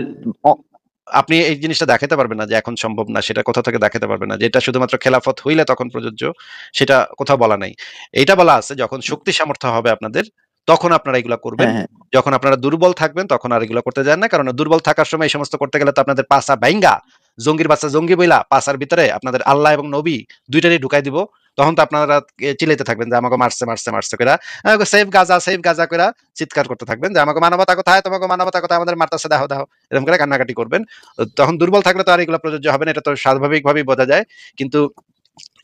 আপনি এই জিনিসটা দেখাতে পারবেন না যে এখন সম্ভব না। সেটা কোথাও থেকে দেখাতে পারবেন না। যে এটা শুধুমাত্র খেলাফত হইলে তখন প্রযোজ্য, সেটা কোথাও বলা নাই। এইটা বলা আছে যখন শক্তি সামর্থ্য হবে আপনাদের, তখন আপনারা এগুলা করবেন। হ্যাঁ, হ্যাঁ, যখন আপনারা দুর্বল থাকবেন তখন আর এগুলা করতে যান না। কারণ দুর্বল থাকার সময় এই সমস্ত করতে গেলে তো আপনাদের পাছা বাইঙ্গা জঙ্গির বাচ্চা জঙ্গি বইলা পাছার ভিতরে আপনাদের আল্লাহ এবং নবী দুইটারই ঢুকাই দিব, তখন তো আপনারা চিল্লাইতে থাকবেন যে আমাকে মারছে মারছে মারছে কইরা, সেফ গাজা কইরা চিৎকার করতে থাকবেন যে আমাকে মানবতা কোথায়, তোমাকে মানবতা কোথায়, আমাদের মারতাছে, দাও দাও, এরকম করে কান্নাকাটি করবেন। তখন দুর্বল থাকলে তো আর এগুলো প্রযোজ্য হবে না, এটা তো স্বাভাবিকভাবেই বোঝা যায়। কিন্তু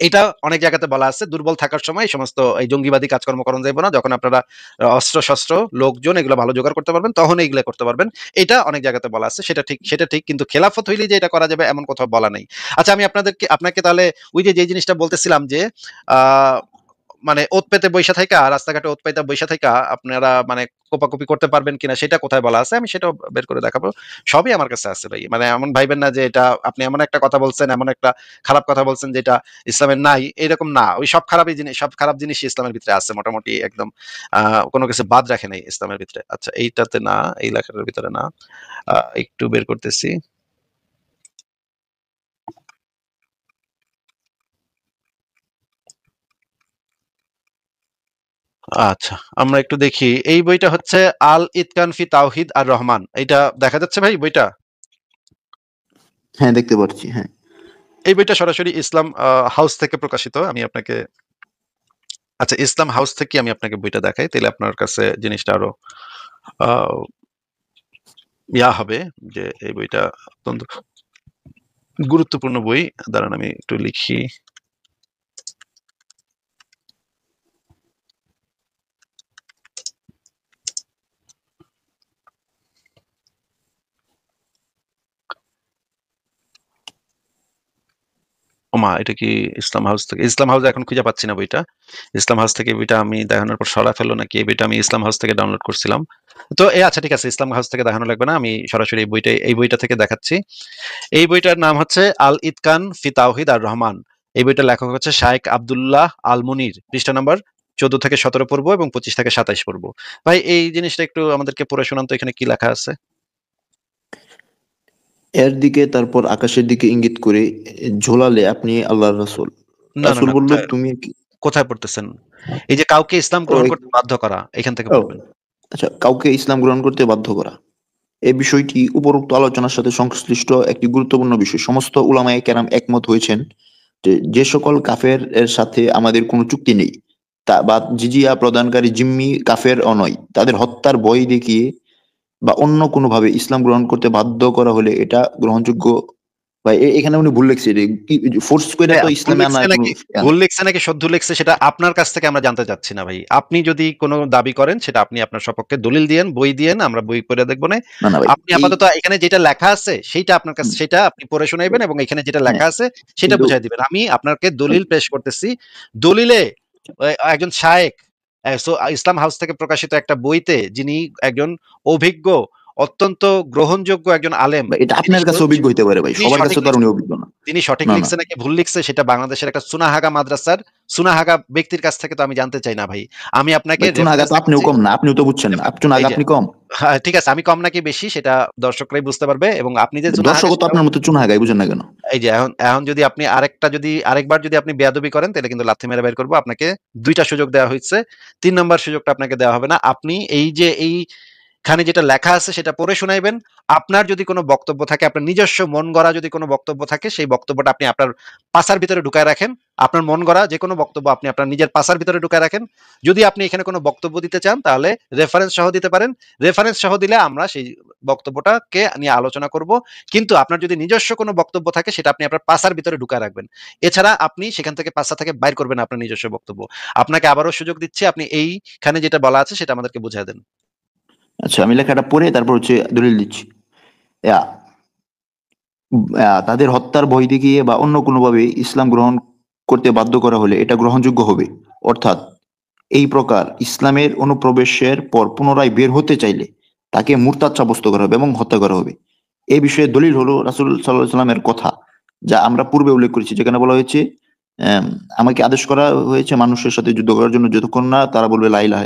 এটা অনেক জায়গাতে বলা আছে, দুর্বল থাকার সময় এই সমস্ত এই জঙ্গিবাদী কাজকর্ম করণ যাইব না, যখন আপনারা অস্ত্র শস্ত্র লোকজন এগুলো ভালো জোগাড় করতে পারবেন তখন এইগুলো করতে পারবেন। এটা অনেক জায়গাতে বলা আছে, সেটা ঠিক, কিন্তু খেলাফত হইলে যে এটা করা যাবে এমন কোথাও বলা নেই। আচ্ছা, আমি আপনাকে তাহলে ওই যে জিনিসটা বলতেছিলাম যে আহ মানে ওত পেতে বৈশা থাইকা, রাস্তাঘাটে ওত পাইতা বৈশা থাইকা আপনারা মানে কোপাকুপি করতে পারবেন কিনা সেটা কোথায় বলা আছে, আমি সেটাও বের করে দেখাবো। সবই আমার কাছে আছে ভাই, মানে এমন ভাইবেন না যে এটা আপনি এমন একটা কথা বলছেন, এমন একটা খারাপ কথা বলছেন যেটা ইসলামের নাই, এরকম না। ওই সব খারাপ জিনিস ইসলামের ভিতরে আছে মোটামুটি একদম, কোনো কিছু বাদ রাখে নাই ইসলামের ভিতরে। আচ্ছা, এইটাতে না, এই লেখাটার ভিতরে না, একটু বের করতেছি। আচ্ছা, আমরা একটু দেখি। এই বইটা হচ্ছে আল ইতকান ফি তাওহিদ আর রহমান, এটা দেখা যাচ্ছে ভাই বইটা? হ্যাঁ, দেখতে পাচ্ছি, হ্যাঁ। এই বইটা সরাসরি ইসলাম হাউস থেকে প্রকাশিত। আমি আপনাকে, আচ্ছা, ইসলাম হাউস থেকে আমি আপনাকে বইটা দেখাই, তাহলে আপনার কাছে জিনিসটা আরো আহ, ইয়া হবে যে এই বইটা অত্যন্ত গুরুত্বপূর্ণ বই। দাঁড়ান আমি একটু লিখি। ওমা, এটা কি ইসলাম হাউস থেকে? ইসলাম হাউস এখন খুঁজে পাচ্ছি না বইটা। ইসলাম হাউস থেকে এই বইটা আমি দেখানোর পর সরা ফেললো নাকি, এই বইটা আমি ইসলাম হাউস থেকে ডাউনলোড করছিলাম। তো আচ্ছা, ঠিক আছে, ইসলাম হাউস থেকে দেখানো লাগবে না, আমি সরাসরি এই বইটা থেকে দেখাচ্ছি। এই বইটার নাম হচ্ছে আল ইতকান ফি তাওহিদ আর রহমান। এই বইটার লেখক হচ্ছে শায়েখ আব্দুল্লাহ আল মুনির। পৃষ্ঠা নাম্বার 14 থেকে 17 পড়বো এবং 25 থেকে 27 পড়বো। ভাই, এই জিনিসটা একটু আমাদেরকে পড়ে শোনান তো, এখানে কি লেখা আছে? এর দিকে তারপর আকাশের দিকে ইঙ্গিত করে ঝোলালে আপনি আল্লাহর রাসূল। না না রাসূল না, বলল, কোথায় তুমি কি? কোথায় পড়তেছেন? এই যে কাউকে ইসলাম ও গ্রহণ করতে বাধ্য করা, এখান থেকে ও, পড়বেন। আচ্ছা, কাউকে ইসলাম গ্রহণ করতে বাধ্য করা। এই বিষয়টি উপরোক্ত আলোচনার সাথে সংশ্লিষ্ট একটি গুরুত্বপূর্ণ বিষয়। সমস্ত উলামায়ে কেরাম একমত হয়েছেন যে যে সকল কাফের এর সাথে আমাদের কোনো চুক্তি নেই, তা বা জিজিয়া প্রদানকারী জিম্মি কাফের নয়, তাদের হত্যার ভয় দেখিয়ে বা অন্য কোনোভাবে ইসলাম গ্রহণ করতে বাধ্য করা হলে এটা গ্রহণযোগ্য। বা এখানে উনি ভুল লিখছে, ফোর্স করে তো ভুল ইসলামে আনা লিখছে কোনো নাকি, ভুল লিখছে নাকি শুদ্ধ লিখছে সেটা আপনার কাছ থেকে আমরা জানতে চাচ্ছি না ভাই। আপনি যদি কোনো দাবি করেন সেটা আপনি আপনার সপক্ষে দলিল দিয়েন, বই দিয়েন, আমরা বই পড়ে দেখবো না। না না ভাই, আপনি আপাতত এখানে যেটা লেখা আছে সেইটা আপনার কাছে, সেটা আপনি পড়ে শোনাইবেন এবং এখানে যেটা হ্যাঁ, লেখা আছে সেটা কিন্তু বুঝাই দিবেন। আমি আপনাকে দলিল পেশ করতেছি। দলিলে একজন শায়েখ, ইসলাম হাউস থেকে প্রকাশিত একটা বইতে যিনি একজন অভিজ্ঞ, অত্যন্ত গ্রহণযোগ্য একজন আলেম, ভাই, এটা তিনি আপনার কাছে অভিজ্ঞ হইতে পারে ভাই, তিনি সবার কাছে সঠিক তো আর উনি অভিজ্ঞ না। তিনি সঠিক না না, লিখছে নাকি ভুল লিখছে সেটা বাংলাদেশের একটা সুনাহাগা মাদ্রাসার সুনাহাগা ব্যক্তির কাছ থেকে তো আমি জানতে চাই না ভাই। আমি আপনাকে ভাই চুনাহাগা রেফারেন্স তো আপনিও দেখাচ্ছি। কম না, আপনিও তো বুঝছেন না, চুনাহাগা এই যে, আপনি কম। হ্যাঁ, ঠিক আছে, আমি কম নাকি বেশি সেটা দর্শকরাই বুঝতে পারবে, এবং আপনি যে সুনাহাগা দর্শকও তো সেটাও। আপনার মতো চুনাহাগাই, বুঝেন না কেন? এই যে এখন এখন যদি আপনি আরেকবার যদি আপনি বেয়াদবি করেন তাহলে কিন্তু লাথি মেরে বের করবো। আপনাকে 2টা সুযোগ দেওয়া হয়েছে, 3 নাম্বার সুযোগটা আপনাকে দেওয়া হবে না। আপনি এই যে এইখানে যেটা লেখা আছে সেটা পড়ে শোনাইবেন। আপনার যদি কোনো বক্তব্য থাকে, আপনার নিজস্ব মন গড়া যদি কোনো বক্তব্য থাকে, সেই বক্তব্যটা আপনি আপনার পাছার ভিতরে ঢুকায় রাখেন। আপনার মন গড়া যে কোনো বক্তব্য আপনি আপনার নিজের পাছার ভিতরে ঢুকায় রাখেন। যদি আপনি এখানে কোনো বক্তব্য দিতে চান তাহলে রেফারেন্স সহ দিতে পারেন। রেফারেন্স সহ দিলে আমরা সেই বক্তব্যটাকে নিয়ে আলোচনা করব। কিন্তু আপনার যদি নিজস্ব কোনো বক্তব্য থাকে সেটা আপনি আপনার পাছার ভিতরে ঢুকায় রাখবেন। এছাড়া আপনি সেখান থেকে পাছা থেকে বাইর করবেন আপনার নিজস্ব বক্তব্য। আপনাকে আবারও সুযোগ দিচ্ছি, আপনি এইখানে যেটা বলা আছে সেটা আমাদেরকে বুঝিয়ে দেন। আচ্ছা, আমি লেখাটা পড়ে তারপর দলিল দিচ্ছি। ইয়া, তাদের হত্যার ভয় দেখিয়ে বা অন্য কোনোভাবে ইসলাম গ্রহণ করতে বাধ্য করা হলে এটা গ্রহণযোগ্য হবে। অর্থাৎ এই প্রকার ইসলামের অনুপ্রবেশের পর পুনরায় বের হতে চাইলে তাকে মুরতাদ সাব্যস্ত করা হবে এবং হত্যা করা হবে। এই বিষয়ে দলিল হলো রাসূল সাল্লাল্লাহু আলাইহি সাল্লামের কথা, যা আমরা পূর্বে উল্লেখ করেছি, যেখানে বলা হয়েছে, আমাকে আদেশ করা হয়েছে মানুষের সাথে যুদ্ধ করার জন্য যতক্ষণ না তারা বলবে লা ইলাহা।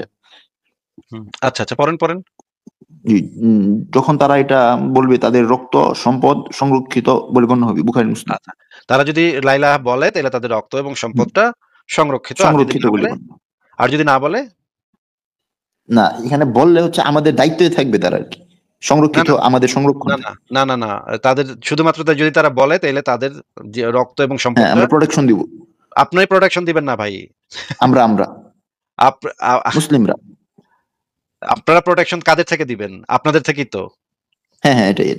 আচ্ছা আচ্ছা, পড়েন পড়েন। জি, যখন তারা এটা বলবে তাদের রক্ত সম্পদ সংরক্ষিত বলে গণ্য হবে। বুখারী মুসলিম। আচ্ছা, তারা যদি লাইলাহ বলে তাহলে তাদের রক্ত এবং হুম, সম্পদটা সংরক্ষিত, আর যদি সংরক্ষিত না বলে বলে, গণ্য। আর যদি না বলে? না, এখানে বললে হচ্ছে আমাদের দায়িত্বে থাকবে তারা আর কি। না, সংরক্ষিত না, আমাদের না, সংরক্ষণ না, থেকে। না, না, না। তাদের শুধুমাত্র যদি তারা বলে তাইলে তাদের যে রক্ত এবং হ্যাঁ, সম্পদটা আমরা প্রোটেকশন দিব। আপনারাই প্রোটেকশন দিবেন না ভাই। আমরা আপ আ মুসলিমরা। আপনারা প্রোটেকশন কাদের থেকে দিবেন? আপনাদের থেকেই তো। হ্যাঁ, এটাই।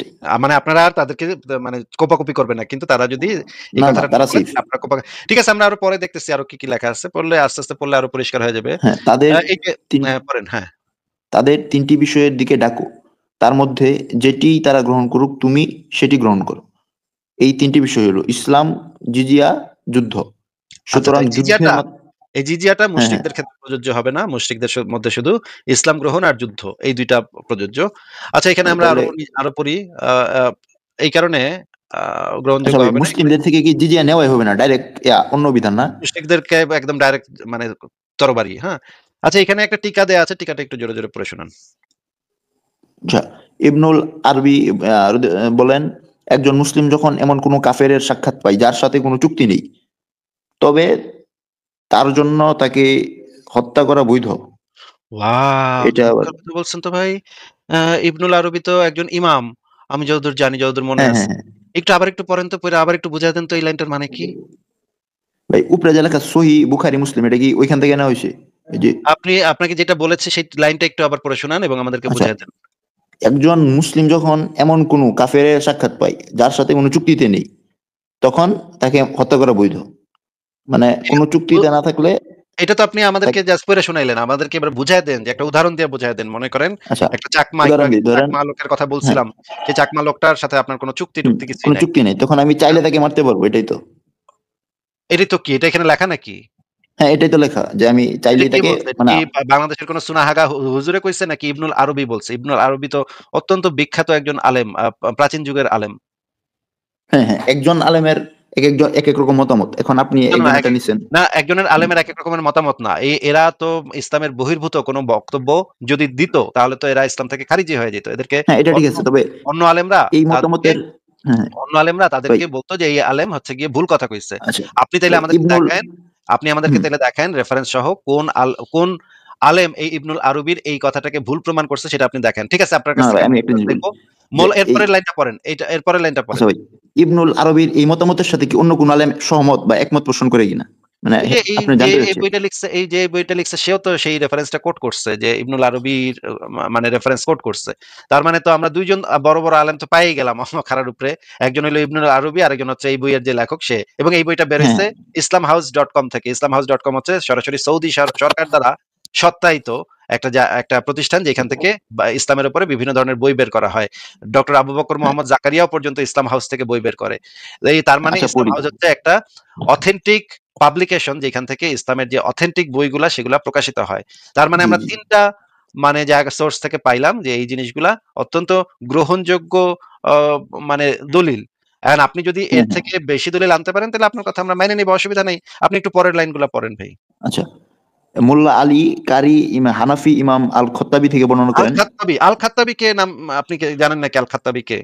মানে আপনারা আর তাদেরকে মানে কোপাকুপি করবেন না। কিন্তু তারা যদি এই না, কথাটা না তারা বলে সেফ। তাহলে আপনারা ঠিক আছে, আমরা আরো পরে দেখতেছি আরো কি লেখা আছে। পড়লে আস্তে, আস্তে পড়লে আরো পরিষ্কার হয়ে যাবে। হ্যাঁ, তাদের এই যে তিন পড়েন, হ্যাঁ। তাদের ৩ টি বিষয়ের দিকে ডাকো। তার মধ্যে যেটিই তারা গ্রহণ করুক তুমি সেটি গ্রহণ করো। এই ৩ টি বিষয় হলো ইসলাম, জিজিয়া, যুদ্ধ। আচ্ছা, সুতরাং যুদ্ধের এই জিজিয়াটা হ্যাঁ। মুশরিকদের ক্ষেত্রে প্রযোজ্য হবে না। মুশরিকদের মধ্যে শুধু ইসলাম গ্রহণ আর যুদ্ধ এই ২ টা প্রযোজ্য। আচ্ছা, এখানে আমরা তাহলে আরো পড়ি। আ আ এই কারণে আ আচ্ছা গ্রহণযোগ্য ভাই, হবে না। এখানে মুসলিমদের থেকে কি জিজিয়া নেওয়াই হবে না? ডাইরেক্ট অন্য বিধান না? মুশরিকদেরকে একদম ডাইরেক্ট মানে তরবারি, হ্যাঁ? আচ্ছা, এখানে একটা টিকা দেয়া আছে। টিকাটা একটু জোরে, জোরে পড়ে শোনান। আচ্ছা, ইবনুল আরবি বলেন, একজন মুসলিম যখন এমন কোনো কাফেরের সাক্ষাৎ পায় যার সাথে কোনো চুক্তি নেই, তবে তার জন্য তাকে হত্যা করা বৈধ। ওয়াও! এটা আবার চমৎকার কথা বলছেন তো ভাই। আ ইবনুল আরবি তো একজন ইমাম। আমি যতদূর জানি, যতদূর মনে হ্যাঁ, আছে। হ্যাঁ। একটু আবার একটু পড়েন তো, পইড়া আবার একটু বুঝায় দেন তো এই লাইনটার মানে কি? ভাই উপরে যে লেখা সহিহ বুখারী মুসলিম, এটা কি ওইখান থেকে নেওয়া হইছে? এই যে আপনাকে যেটা বলেছে সেই লাইনটা একটু আবার পড়ে শোনান এবং আমাদেরকে আচ্ছা, বুঝায় দেন। একজন মুসলিম যখন এমন কোনো কাফেরের সাক্ষাৎ পায় যার সাথে কোনো চুক্তিতে নেই, তখন তাকে হত্যা করা বৈধ। মানে এ কোনো বু চুক্তিতে না থাকলে এটা তো আপনি তাকে আমাদেরকে জাস্ট পইড়া শুনাইলেন। আমাদেরকে এবার বুঝায় দেন যে একটা উদাহরণ দিয়ে বুঝায় দেন। মনে করেন আচ্ছা, একটা চাকমা, একটু উদাহরণ আগে দিই, যে ধরেন চাকমা লোকের কথা হ্যাঁ, বলছিলাম। সেই চাকমা লোকটার সাথে আপনার কোনো চুক্তি-টুক্তি কিছুই কোনো নাই। চুক্তি নেই। তখন আমি চাইলে তাকে মারতে পারবো, এটাই তো? এটাই তো কি? এটা এখানে লেখা নাকি? হ্যাঁ, এটাই তো লেখা যে আমি এটা চাইলেই কে তাকে বলছে? এটা মানে কি বাংলাদেশের কোন সুনাহাগা হুজুরে কইছে নাকি ইবনুল আরবি বলছে? ইবনুল আরবি তো অত্যন্ত বিখ্যাত একজন আলেম, প্রাচীন যুগের আলেম। হ্যাঁ, একজন আলেমের একেকজন একেক রকম মতামত। এখন আপনি না, না, একজনেরটা নিছেন। না, একজনের হুম, আলেমের একেক রকমের মতামত না। এরা তো ইসলামের বহির্ভূত কোন বক্তব্য যদি দিত, তাহলে তো এরা ইসলাম থেকে খারিজি হয়ে যেত। এদেরকে হ্যাঁ, এটা ঠিক অন্য আছে। তবে অন্য আলেমরা এই তাদেরকে মতামতের হ্যাঁ, অন্য আলেমরা ভাই তাদেরকে বলত যে এই আলেম হচ্ছে গিয়ে ভুল কথা কইছে। আচ্ছা, আপনি তাইলে ভাই আমাদেরকে ইবনুল দেখায়েন, আপনি আমাদেরকে হুম, তাইলে দেখায়েন রেফারেন্স সহ কোন আলেম এই ইবনুল আরবির এই কথাটাকে ভুল প্রমাণ করছে সেটা আপনি দেখান। ঠিক আছে, আপনার কাছ না থেকে ভাই আমরা আমি একটা রেফারেন্স জিনিস বলি দেখব। যে এই এরপরের লাইনটা পড়েন। এরপরের লাইনটা পড়েন। আচ্ছা ভাই, ইবনুল আরবির এই মতামতের সাথে কি অন্য কোন আলেম সহমত বা একমত পোষণ করে কিনা? মানে এই যে এই আপনি যে জানতে এই চাচ্ছেন? বইটা লিখছে এই যে বইটা লিখছে সেও তো সেই রেফারেন্সটা কোট করছে যে ইবনুল আরবির মানে রেফারেন্স কোট করছে। তার মানে তো আমরা ২ জন বড়, বড় আলেম তো পেয়েই গেলাম খাড়ার উপরে। একজন হইলো ইবনুল আরবি, আরেকজন হচ্ছে এই বইয়ের যে লেখক সে। এবং এই বইটা বের হ্যাঁ, হইছে islamhouse.com থেকে। islamhouse.com হচ্ছে সরাসরি সৌদি সরকার দ্বারা সত্তায়িত একটা প্রতিষ্ঠান, যেখান থেকে ইসলামের উপরে বিভিন্ন ধরনের বই বের করা হয়। ডক্টর আবু বকর হ্যাঁ, মোহাম্মদ জাকারিয়াও পর্যন্ত ইসলাম হাউস থেকে বই বের করে। তার মানে আচ্ছা ইসলাম পড়ি। হাউস হচ্ছে একটা অথেন্টিক পাবলিকেশন, যেখান থেকে ইসলামের যে অথেন্টিক বইগুলা সেগুলা প্রকাশিত হয়। তার মানে জি, আমরা জি। ৩ টা মানে জায়গা সোর্স থেকে পাইলাম যে এই জিনিসগুলা অত্যন্ত গ্রহণযোগ্য অ মানে দলিল। এখন আপনি যদি হ্যাঁ, এর হ্যাঁ। থেকে বেশি দলিল আনতে পারেন তাহলে আপনার কথা আমরা মেনে নিব, অসুবিধা নেই। আপনি একটু পরের লাইনগুলা পড়েন ভাই। আচ্ছা। মোল্লা আলী কারি হানাফি ইমাম আল খত্তাবী থেকে বর্ণনা করেন। আল খাত্তাবী কে নাম, আপনি কি জানেন নাকি আল খাত্তাবী কে?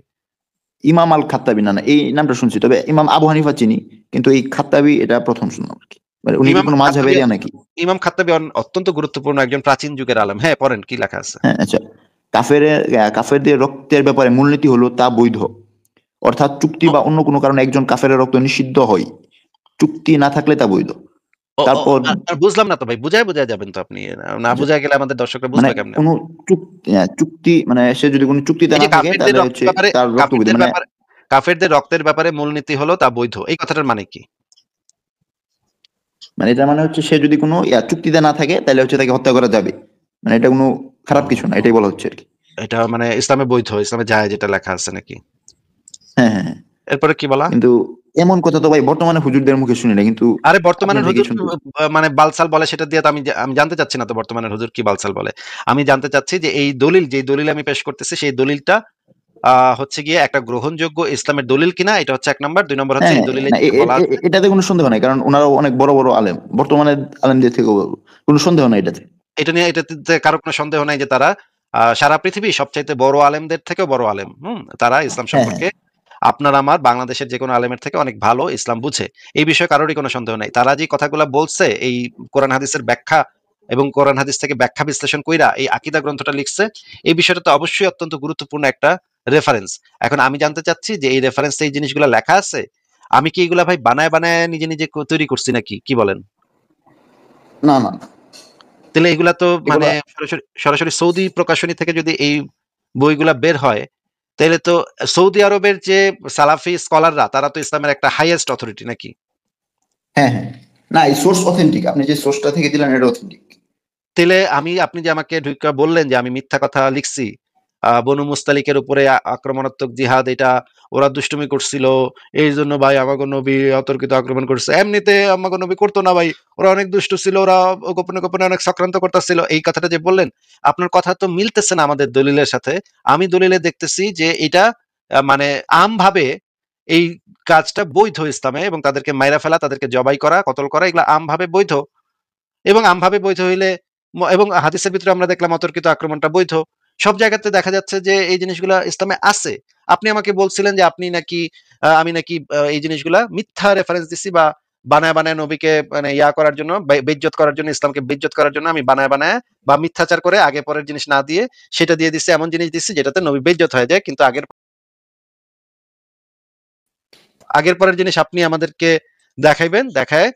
ইমাম আল খাত্তাবী না, এই নামটা শুনছি। তবে ইমাম আবু হানিফা চিনি। কিন্তু এই খাত্তাবী এটা ১ম শুনলাম আরকি। মানে উনি কি ইমাম কোন মাযহাব খাত্তাবী এরিয়া নাকি? ইমাম খাত্তাবী অত্যন্ত গুরুত্বপূর্ণ একজন প্রাচীন যুগের আলেম। হ্যাঁ, পড়েন কি লেখা আছে? হ্যাঁ, আচ্ছা। কাফেরদের রক্তের ব্যাপারে মূলনীতি হলো তা বৈধ। অর্থাৎ চুক্তি ও বা অন্য কোনো কারণে একজন কাফেরের রক্ত নিষিদ্ধ হয়। চুক্তি না থাকলে তা বৈধ। ও ও তারপর বুঝলাম না তো ভাই। বুঝায় যাবেন তো আপনি। না আচ্ছা, বুঝায় গেলে আমাদের দর্শকরা মানে বুঝবে কেমনে? কোন চুক্তি মানে সে যদি কোন চুক্তিতে এই না যে থাকে তাহলে হচ্ছে তার রক্ত বৈধ। মানে কাফেরদের রক্তের ব্যাপারে মূলনীতি হলো তা বৈধ। এই কথাটার মানে কি? মানে এটা মানে হচ্ছে সে যদি কোনো চুক্তিতে না থাকে তাহলে হচ্ছে তাকে হত্যা করা যাবে। মানে এটা কোনো খারাপ কিছু না। এটাই ও বলা হচ্ছে আরকি। এটা মানে ইসলামে বৈধ, ইসলামে জায়েজ এটা লেখা আছে নাকি? হ্যাঁ। এরপরে কি বলা? কিন্তু এমন কথা তো ভাই বর্তমানে হুজুরদের মুখে শুনি না। কিন্তু আরে বর্তমানের আপনার থেকে হুজুর কি শুনতেছি। মানে বালছাল বলে সেটা দিয়ে তো আমি জানতে চাচ্ছি না তো বর্তমানের হুজুর কি বালছাল বলে। আমি জানতে চাচ্ছি যে এই যেই দলিল আমি পেশ করতেছি সেই দলিলটা হচ্ছে গিয়ে একটা গ্রহণযোগ্য ইসলামের দলিল কিনা, এটা হচ্ছে ১ নাম্বার। ২ নাম্বার হচ্ছে এই হ্যাঁ, দলিলে না যেটা বলা আছে এটাতে কোনো সন্দেহ নাই। কারণ উনারাও অনেক বড়, বড় আলেম। বর্তমানের আলেমদের থেকেও বড়। কোনো সন্দেহ নাই এটাতে। এটাতে কারো কোনো সন্দেহ নাই যে তারা সারা পৃথিবীর সবচাইতে বড় আলেমদের থেকেও বড় আলেম। তারা ইসলাম হ্যাঁ। সম্পর্কে আপনার আমার বাংলাদেশের যেকোনো আলেমের থেকে অনেক ভালো ইসলাম বুঝে। এই বিষয়ে কারোরই কোনো সন্দেহ নাই। তারা যে কথাগুলা বলছে এই কোরআন হাদিসের ব্যাখ্যা এবং কোরআন হাদিস থেকে ব্যাখ্যা বিশ্লেষণ কইরা এই আকীদা গ্রন্থটা লিখছে, এই বিষয়টা তো অবশ্যই অত্যন্ত গুরুত্বপূর্ণ একটা রেফারেন্স। এখন আমি জানতে চাচ্ছি যে এই রেফারেন্সে এই জিনিসগুলো লেখা আছে, আমি কি এগুলা ভাই বানায় বানায় নিজে নিজে তৈরি করছি নাকি, কি বলেন? না না, তাহলে এগুলা তো মানে এগুলা সরাসরি সরাসরি সৌদি প্রকাশনী থেকে যদি এই বইগুলা বের হয়, তাহলে তো সৌদি আরবের যে সালাফি স্কলাররা তারা তো ইসলামের একটা হাইয়েস্ট অথরিটি নাকি? হ্যাঁ হ্যাঁ, না এই সোর্স অথেন্টিক, আপনি যে সোর্সটা থেকে দিলেন এটা অথেন্টিক। তাহলে আপনি যে আমাকে ঢুইকা বললেন যে আমি মিথ্যা কথা লিখছি, বনু মুস্তালিকের উপরে আক্রমণাত্মক জিহাদ, এটা ওরা দুষ্টুমি করছিল, এই জন্য ভাই আমাকে নবী অতর্কিত আক্রমণ করছে, এমনিতে আমাকে নবী করতো না ভাই, ওরা অনেক দুষ্ট ছিল, ওরা গোপনে গোপনে অনেক চক্রান্ত করতেছিল, এই কথাটা যে বললেন, আপনার কথা তো মিলতেছে না আমাদের দলিলের সাথে। আমি দলিলে দেখতেছি যে এটা মানে আমভাবে এই কাজটা বৈধ ইসলামে, এবং তাদেরকে মাইরা ফেলা, তাদেরকে জবাই করা, কতল করা, এগুলো আমভাবে বৈধ। এবং আমভাবে বৈধ হইলে এবং হাদিসের ভিতরে আমরা দেখলাম অতর্কিত আক্রমণটা বৈধ। সব জায়গাতে দেখা যাচ্ছে যে এই জিনিসগুলা ইসলামে আছে। আপনি আমাকে বলছিলেন যে আপনি নাকি আমি নাকি এই জিনিসগুলা মিথ্যা রেফারেন্স দিছি, বা বানায় বানায় নবীকে মানে ইয়া করার জন্য, বেইজ্জত করার জন্য, ইসলামকে বেইজ্জত করার জন্য আমি বানায় বানায় বা মিথ্যাচার করে আগে পরের জিনিস না দিয়ে সেটা দিয়ে দিছি, এমন জিনিস দিছি যেটাতে নবী বেইজ্জত হয়ে যায়। কিন্তু আগের আগের পরের জিনিস আপনি আমাদেরকে দেখাইবেন, দেখায়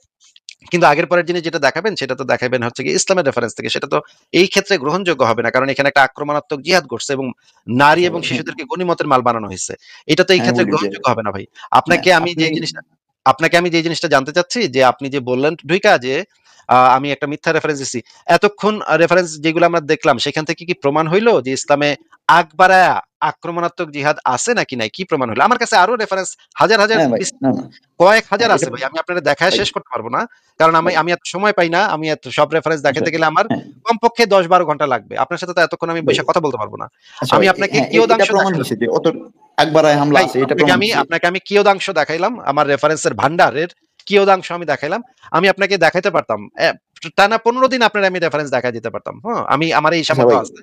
কিন্তু আগের পরের জিনিস যেটা দেখাবেন সেটা তো দেখাবেন হচ্ছে কি ইসলামের রেফারেন্স থেকে, সেটা তো এই ক্ষেত্রে গ্রহণযোগ্য হবে না, কারণ এখানে একটা আক্রমণাত্মক জিহাদ ঘটছে এবং নারী আচ্ছা এবং ভাই, হ্যাঁ শিশুদেরকে গনিমতের মাল বানানো হয়েছে। এটা তো এই হ্যাঁ ক্ষেত্রে বুঝি যে, গ্রহণযোগ্য হবে না ভাই। হ্যাঁ আপনাকে আমি আপনি, যে জিনিসটা আপনাকে আমি যে জিনিসটা জানতে চাচ্ছি, যে আপনি যে বললেন ঢুইকা যে আমি একটা মিথ্যা রেফারেন্স দিছি, এতক্ষণ রেফারেন্স যেগুলো আমরা দেখলাম সেখান থেকে কি প্রমাণ হইলো যে ইসলামে আগ বাড়ায়া আক্রমণাত্মক জিহাদ আছে নাকি নাই, কি প্রমাণ হলো? আমার কাছে আরো রেফারেন্স হাজার হাজার হ্যাঁ ভাই, না না, কয়েক হাজার হ্যাঁ এটা আছে ভাই, আমি আপনাদের দেখায় ভাই, শেষ করতে পারবো না, কারণ আমি ভাই, আমি এত সময় পাই না, আমি এত সব রেফারেন্স আচ্ছা, দেখাতে গেলে আমার হ্যাঁ কমপক্ষে ১০-১২ ঘন্টা লাগবে, আপনার সাথে তো এতক্ষণ আমি ভাই, বসে কথা বলতে পারবো না। আচ্ছা আমি ভাই, আপনাকে হ্যাঁ এটা কিয়দাংশ প্রমাণ দেখাইলাম হয়েছে যে অত একবারে হামলা ভাই, আছে, এটা প্রমাণ হয়েছে। আপনাকে আমি কিয়দাংশ দেখাইলাম, আমার রেফারেন্সের ভান্ডারের কিয়দাংশ আমি দেখাইলাম। আমি আপনাকে দেখাইতে পারতাম টানা ১৫ দিন আপনার আমি রেফারেন্স দেখাই দিতে পারতাম, হ্যাঁ, আমার এই আচ্ছা সামর্থ্য ভাই, আছে।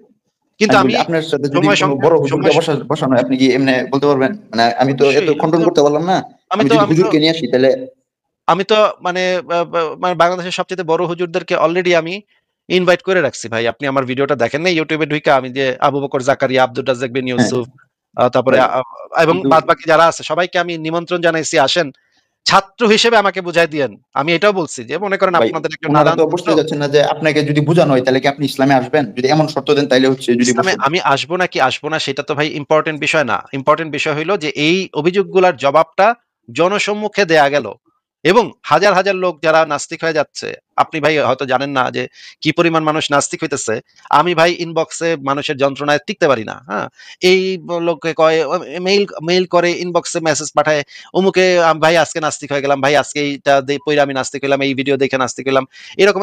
কিন্তু আমি বলি আমি আপনার সাথে যদি সময় কোনো সংক্ষেপ বড় হুজুরকে সময় বসানো হয়, আপনি কি এমনি বলতে পারবেন? মানে আমি তো এত অবশ্যই কন্ট্রোল করতে পারলাম না। আমি আমি তো যদি আমি তো হুজুরকে নিয়ে আসি তাহলে আমি তো মানে মানে বাংলাদেশের সবচেয়ে বড় হুজুরদেরকে অলরেডি আমি ইনভাইট করে রাখছি ভাই। আপনি আমার ভিডিওটা দেখেন না ইউটিউবে ঢুইকা, আমি যে আবু বকর জাকারিয়া, আব্দুর রাজ্জাক বিন হ্যাঁ ইউসুফ, তারপরে ভাই, এবং কিন্তু বাদবাকি যারা আছে সবাইকে আমি নিমন্ত্রণ জানাইছি, আসেন ছাত্র হিসেবে আমাকে বুঝাই দিয়েন। আমি এটাও বলছি যে মনে করেন ভাই আপনাদের একটা উনারা নাদান তো ছাত্র বুঝতে যাচ্ছেন না যে আপনাকে যদি বোঝানো হয় তাহলে কি আপনি ইসলামে আসবেন? যদি এমন শর্ত দেন তাইলে হচ্ছে যদি ইসলামে বসেন। আমি আসবো নাকি আসবো না সেটা তো ভাই ইম্পর্টেন্ট বিষয় না। ইম্পর্টেন্ট বিষয় হইলো যে এই অভিযোগগুলার জবাবটা জনসম্মুখে দেয়া গেল, এবং হাজার হাজার লোক যারা নাস্তিক হয়ে যাচ্ছে, আপনি ভাই হয়তো জানেন না যে কি পরিমাণ মানুষ নাস্তিক হইতেছে। আমি ভাই ইনবক্সে মানুষের যন্ত্রণায় টিকতে পারি না, হ্যাঁ, এই লোককে কয়, মেইল মেইল করে, ইনবক্সে মেসেজ পাঠায়, অমুকে ভাই আজকে নাস্তিক হয়ে গেলাম, ভাই আজকে এইটা পইরা আমি নাস্তিক হইলাম, এই ভিডিও দেখে নাস্তিক হইলাম, এরকম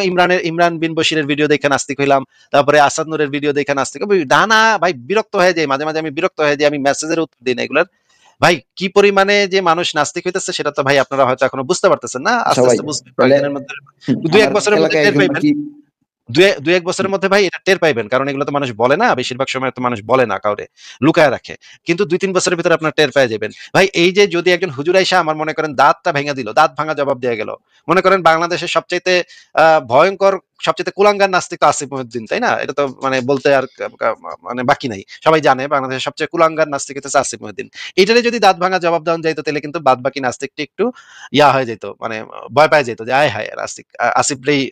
ইমরান বিন বশিরের ভিডিও দেখে নাস্তিক হইলাম, তারপরে আসাদ নূরের ভিডিও দেখে নাস্তিক ডানা ভাই, বিরক্ত হয়ে যায়, মাঝে মাঝে আমি বিরক্ত হয়ে যাই, আমি মেসেজের উত্তর দিই না এগুলার। ভাই কি পরিমাণে যে মানুষ নাস্তিক হইতেছে সেটা তো ভাই আপনারা হয়তো এখনো বুঝতে পারতেছেন না, আচ্ছা আস্তে ভাই, আস্তে বুঝবেন তাহলে কয়েকদিনের মধ্যে, দুই এক আমার বছরের মধ্যে এলাকায় টের একজন আর পাইবেন। কি, দুই এক বছরের মধ্যে ভাই এটা টের পাইবেন, কারণ এগুলো তো মানুষ বলে না, বেশিরভাগ সময় তো মানুষ বলে না, কাউরে লুকায় রাখে। কিন্তু ২-৩ বছরের ভিতরে আপনার টের পেয়ে যাবেন ভাই। এই যে যদি একজন হুজুর আইসা আমার মনে করেন দাঁতটা ভেঙে দিল, দাঁত ভাঙা জবাব দিয়ে গেল, মনে করেন বাংলাদেশের সবচাইতে ভয়ঙ্কর, সবচেয়ে কুলাঙ্গার নাস্তিক তো আসিফ মহিউদ্দিন, তাই না? এটা তো মানে বলতে আর মানে বাকি নাই, সবাই জানে বাংলাদেশের সবচেয়ে কুলাঙ্গার নাস্তিক হচ্ছে আসিফ মহিউদ্দিন। এটারে যদি দাঁত ভাঙা জবাব দেওয়া যাইতো তাহলে কিন্তু বাদ বাকি নাস্তিকটি একটু ইয়া হয়ে যেত, মানে ভয় পায় যেত যে আয় হায় নাস্তিক, আসিফ রেই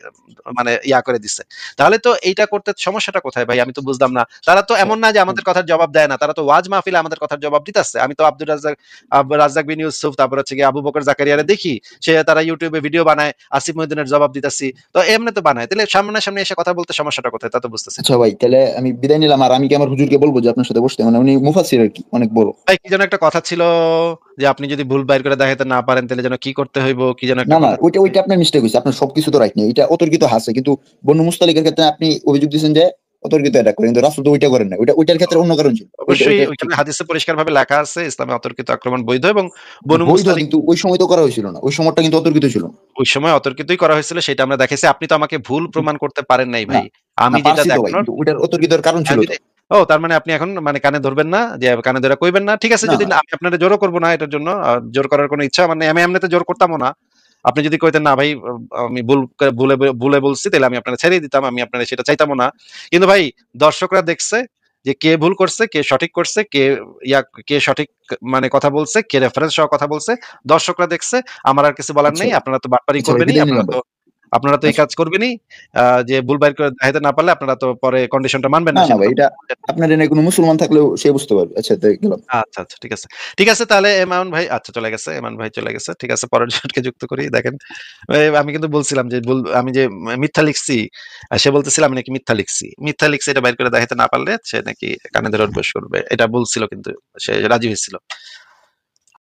মানে ইয়া করে দিচ্ছে। তাহলে তো এইটা করতে সমস্যাটা কোথায় ভাই? আমি তো বুঝলাম না। তারা তো আচ্ছা, এমন না যে আমাদের কথার জবাব দেয় না, তারা তো ওয়াজ মাহফিলে আমাদের কথার জবাব দিতেছে। আমি তো রাজ্জাক বিন ইউসুফ, তারপর হচ্ছে গিয়ে আবু বকর জাকারিয়ারে দেখি, তারা ইউটিউবে ভিডিও বানায়, আসিফ মহিউদ্দিনের জবাব দিতেছি, তো এমনি তো বানায়, তাহলে সামনে এসে কথা বলতে সমস্যাটা কোথায় তা তো বুঝতেছি না। আচ্ছা ভাই, তাহলে আমি বিদায় নিলাম। আর আমি কি আমার হুজুরকে বলবো যে আপনার সাথে বসতে? মানে উনি মুফাসসির আর কি, অনেক বড়। ভাই কি যেন একটা কথা ছিল, যে আপনি যদি ভুল বাইর করে দেখাইতে না পারেন তাহলে যেন কি করতে হইব, কি যেন না একটা না, কথা ছিল ওইটা ভাই। ওইটা আপনার মিস্টেক হয়েছে, আপনার সবকিছু তো রাইট নেই, এটা অতর্কিত হাসে, কিন্তু বনু মুস্তালিকের ক্ষেত্রে আপনি অভিযোগ দিচ্ছেন যে অতর্কিত এটা করেন, কিন্তু রাসূল তো ওইটা করেন না, ওইটার ক্ষেত্রে অন্য কারণ ছিল, ওইটা অবশ্যই ওইটা ঠিক ওইখানে না। হাদিসে পরিষ্কারভাবে লেখা আছে ইসলামে অতর্কিত আক্রমণ বৈধ, এবং বনু বৈধ, মুস্তালিক কিন্তু ওই সময় তো করা হয়েছিল না, ওই সময়টা কিন্তু অতর্কিত ছিল না। ওই সময় অতর্কিতই করা হয়েছিল, সেটা আমরা দেখেছি। আপনি তো আমাকে ভুল প্রমাণ করতে পারেন নাই না ভাই। না, আমি যেটা পারছি তো ভাই, দেখানোর, কিন্তু ওইটার অতর্কিতর কারণ ছিল তো। যদি ও তার মানে আপনি এখন মানে কানে ধরবেন না, যে কানে ধরে কইবেন না। ঠিক আছে, না যদি না, না আমি আপনারে জোরও করব না এটার জন্য। জোর করার কোনো ইচ্ছা আমার নেই। আমি এমনিতে জোর করতামও না। আপনি যদি কইতেন না ভাই আমি ভুলে বলছি তাহলে আমি আপনারা ছেড়ে দিতাম, আমি আপনারা সেটা চাইতামও না। কিন্তু ভাই দর্শকরা দেখছে যে কে ভুল করছে, কে সঠিক করছে, কে সঠিক মানে কথা বলছে, কে রেফারেন্স সহ কথা বলছে। দর্শকরা দেখছে। আমার আর কিছু বলার আচ্ছা নেই। আপনারা তো বাটপারি আচ্ছা ভাই, করবেনই। বিদায় নিলাম ভাই। আপনারা তো এই আচ্ছা, কাজ করবেনই। যে ভুল বাইর করে দেখাইতে না পারলে আপনারা তো পরে কন্ডিশনটা মানবেন না না না সেটা ভাই, তো এটা আপনার এনে কোনো মুসলমান থাকলেও সে বুঝতে পারবে। আচ্ছা, তাই গেলাম। আচ্ছা, আচ্ছা ঠিক আছে। ঠিক আছে তাহলে এমান ভাই আচ্ছা চলে গেছে। এমান ভাই চলে গেছে। ঠিক আছে পরের জনকে যুক্ত করি। দেখেন আমি কিন্তু বলছিলাম যে আমি যে মিথ্যা লিখছি, সে বলতেছিল আমি নাকি মিথ্যা লিখছি। মিথ্যা লিখছি এটা বাইর করে দেখাইতে না পারলে সে নাকি কানে ধরে উঠবস করবে। এটা বলছিল কিন্তু সে রাজি হয়েছিল।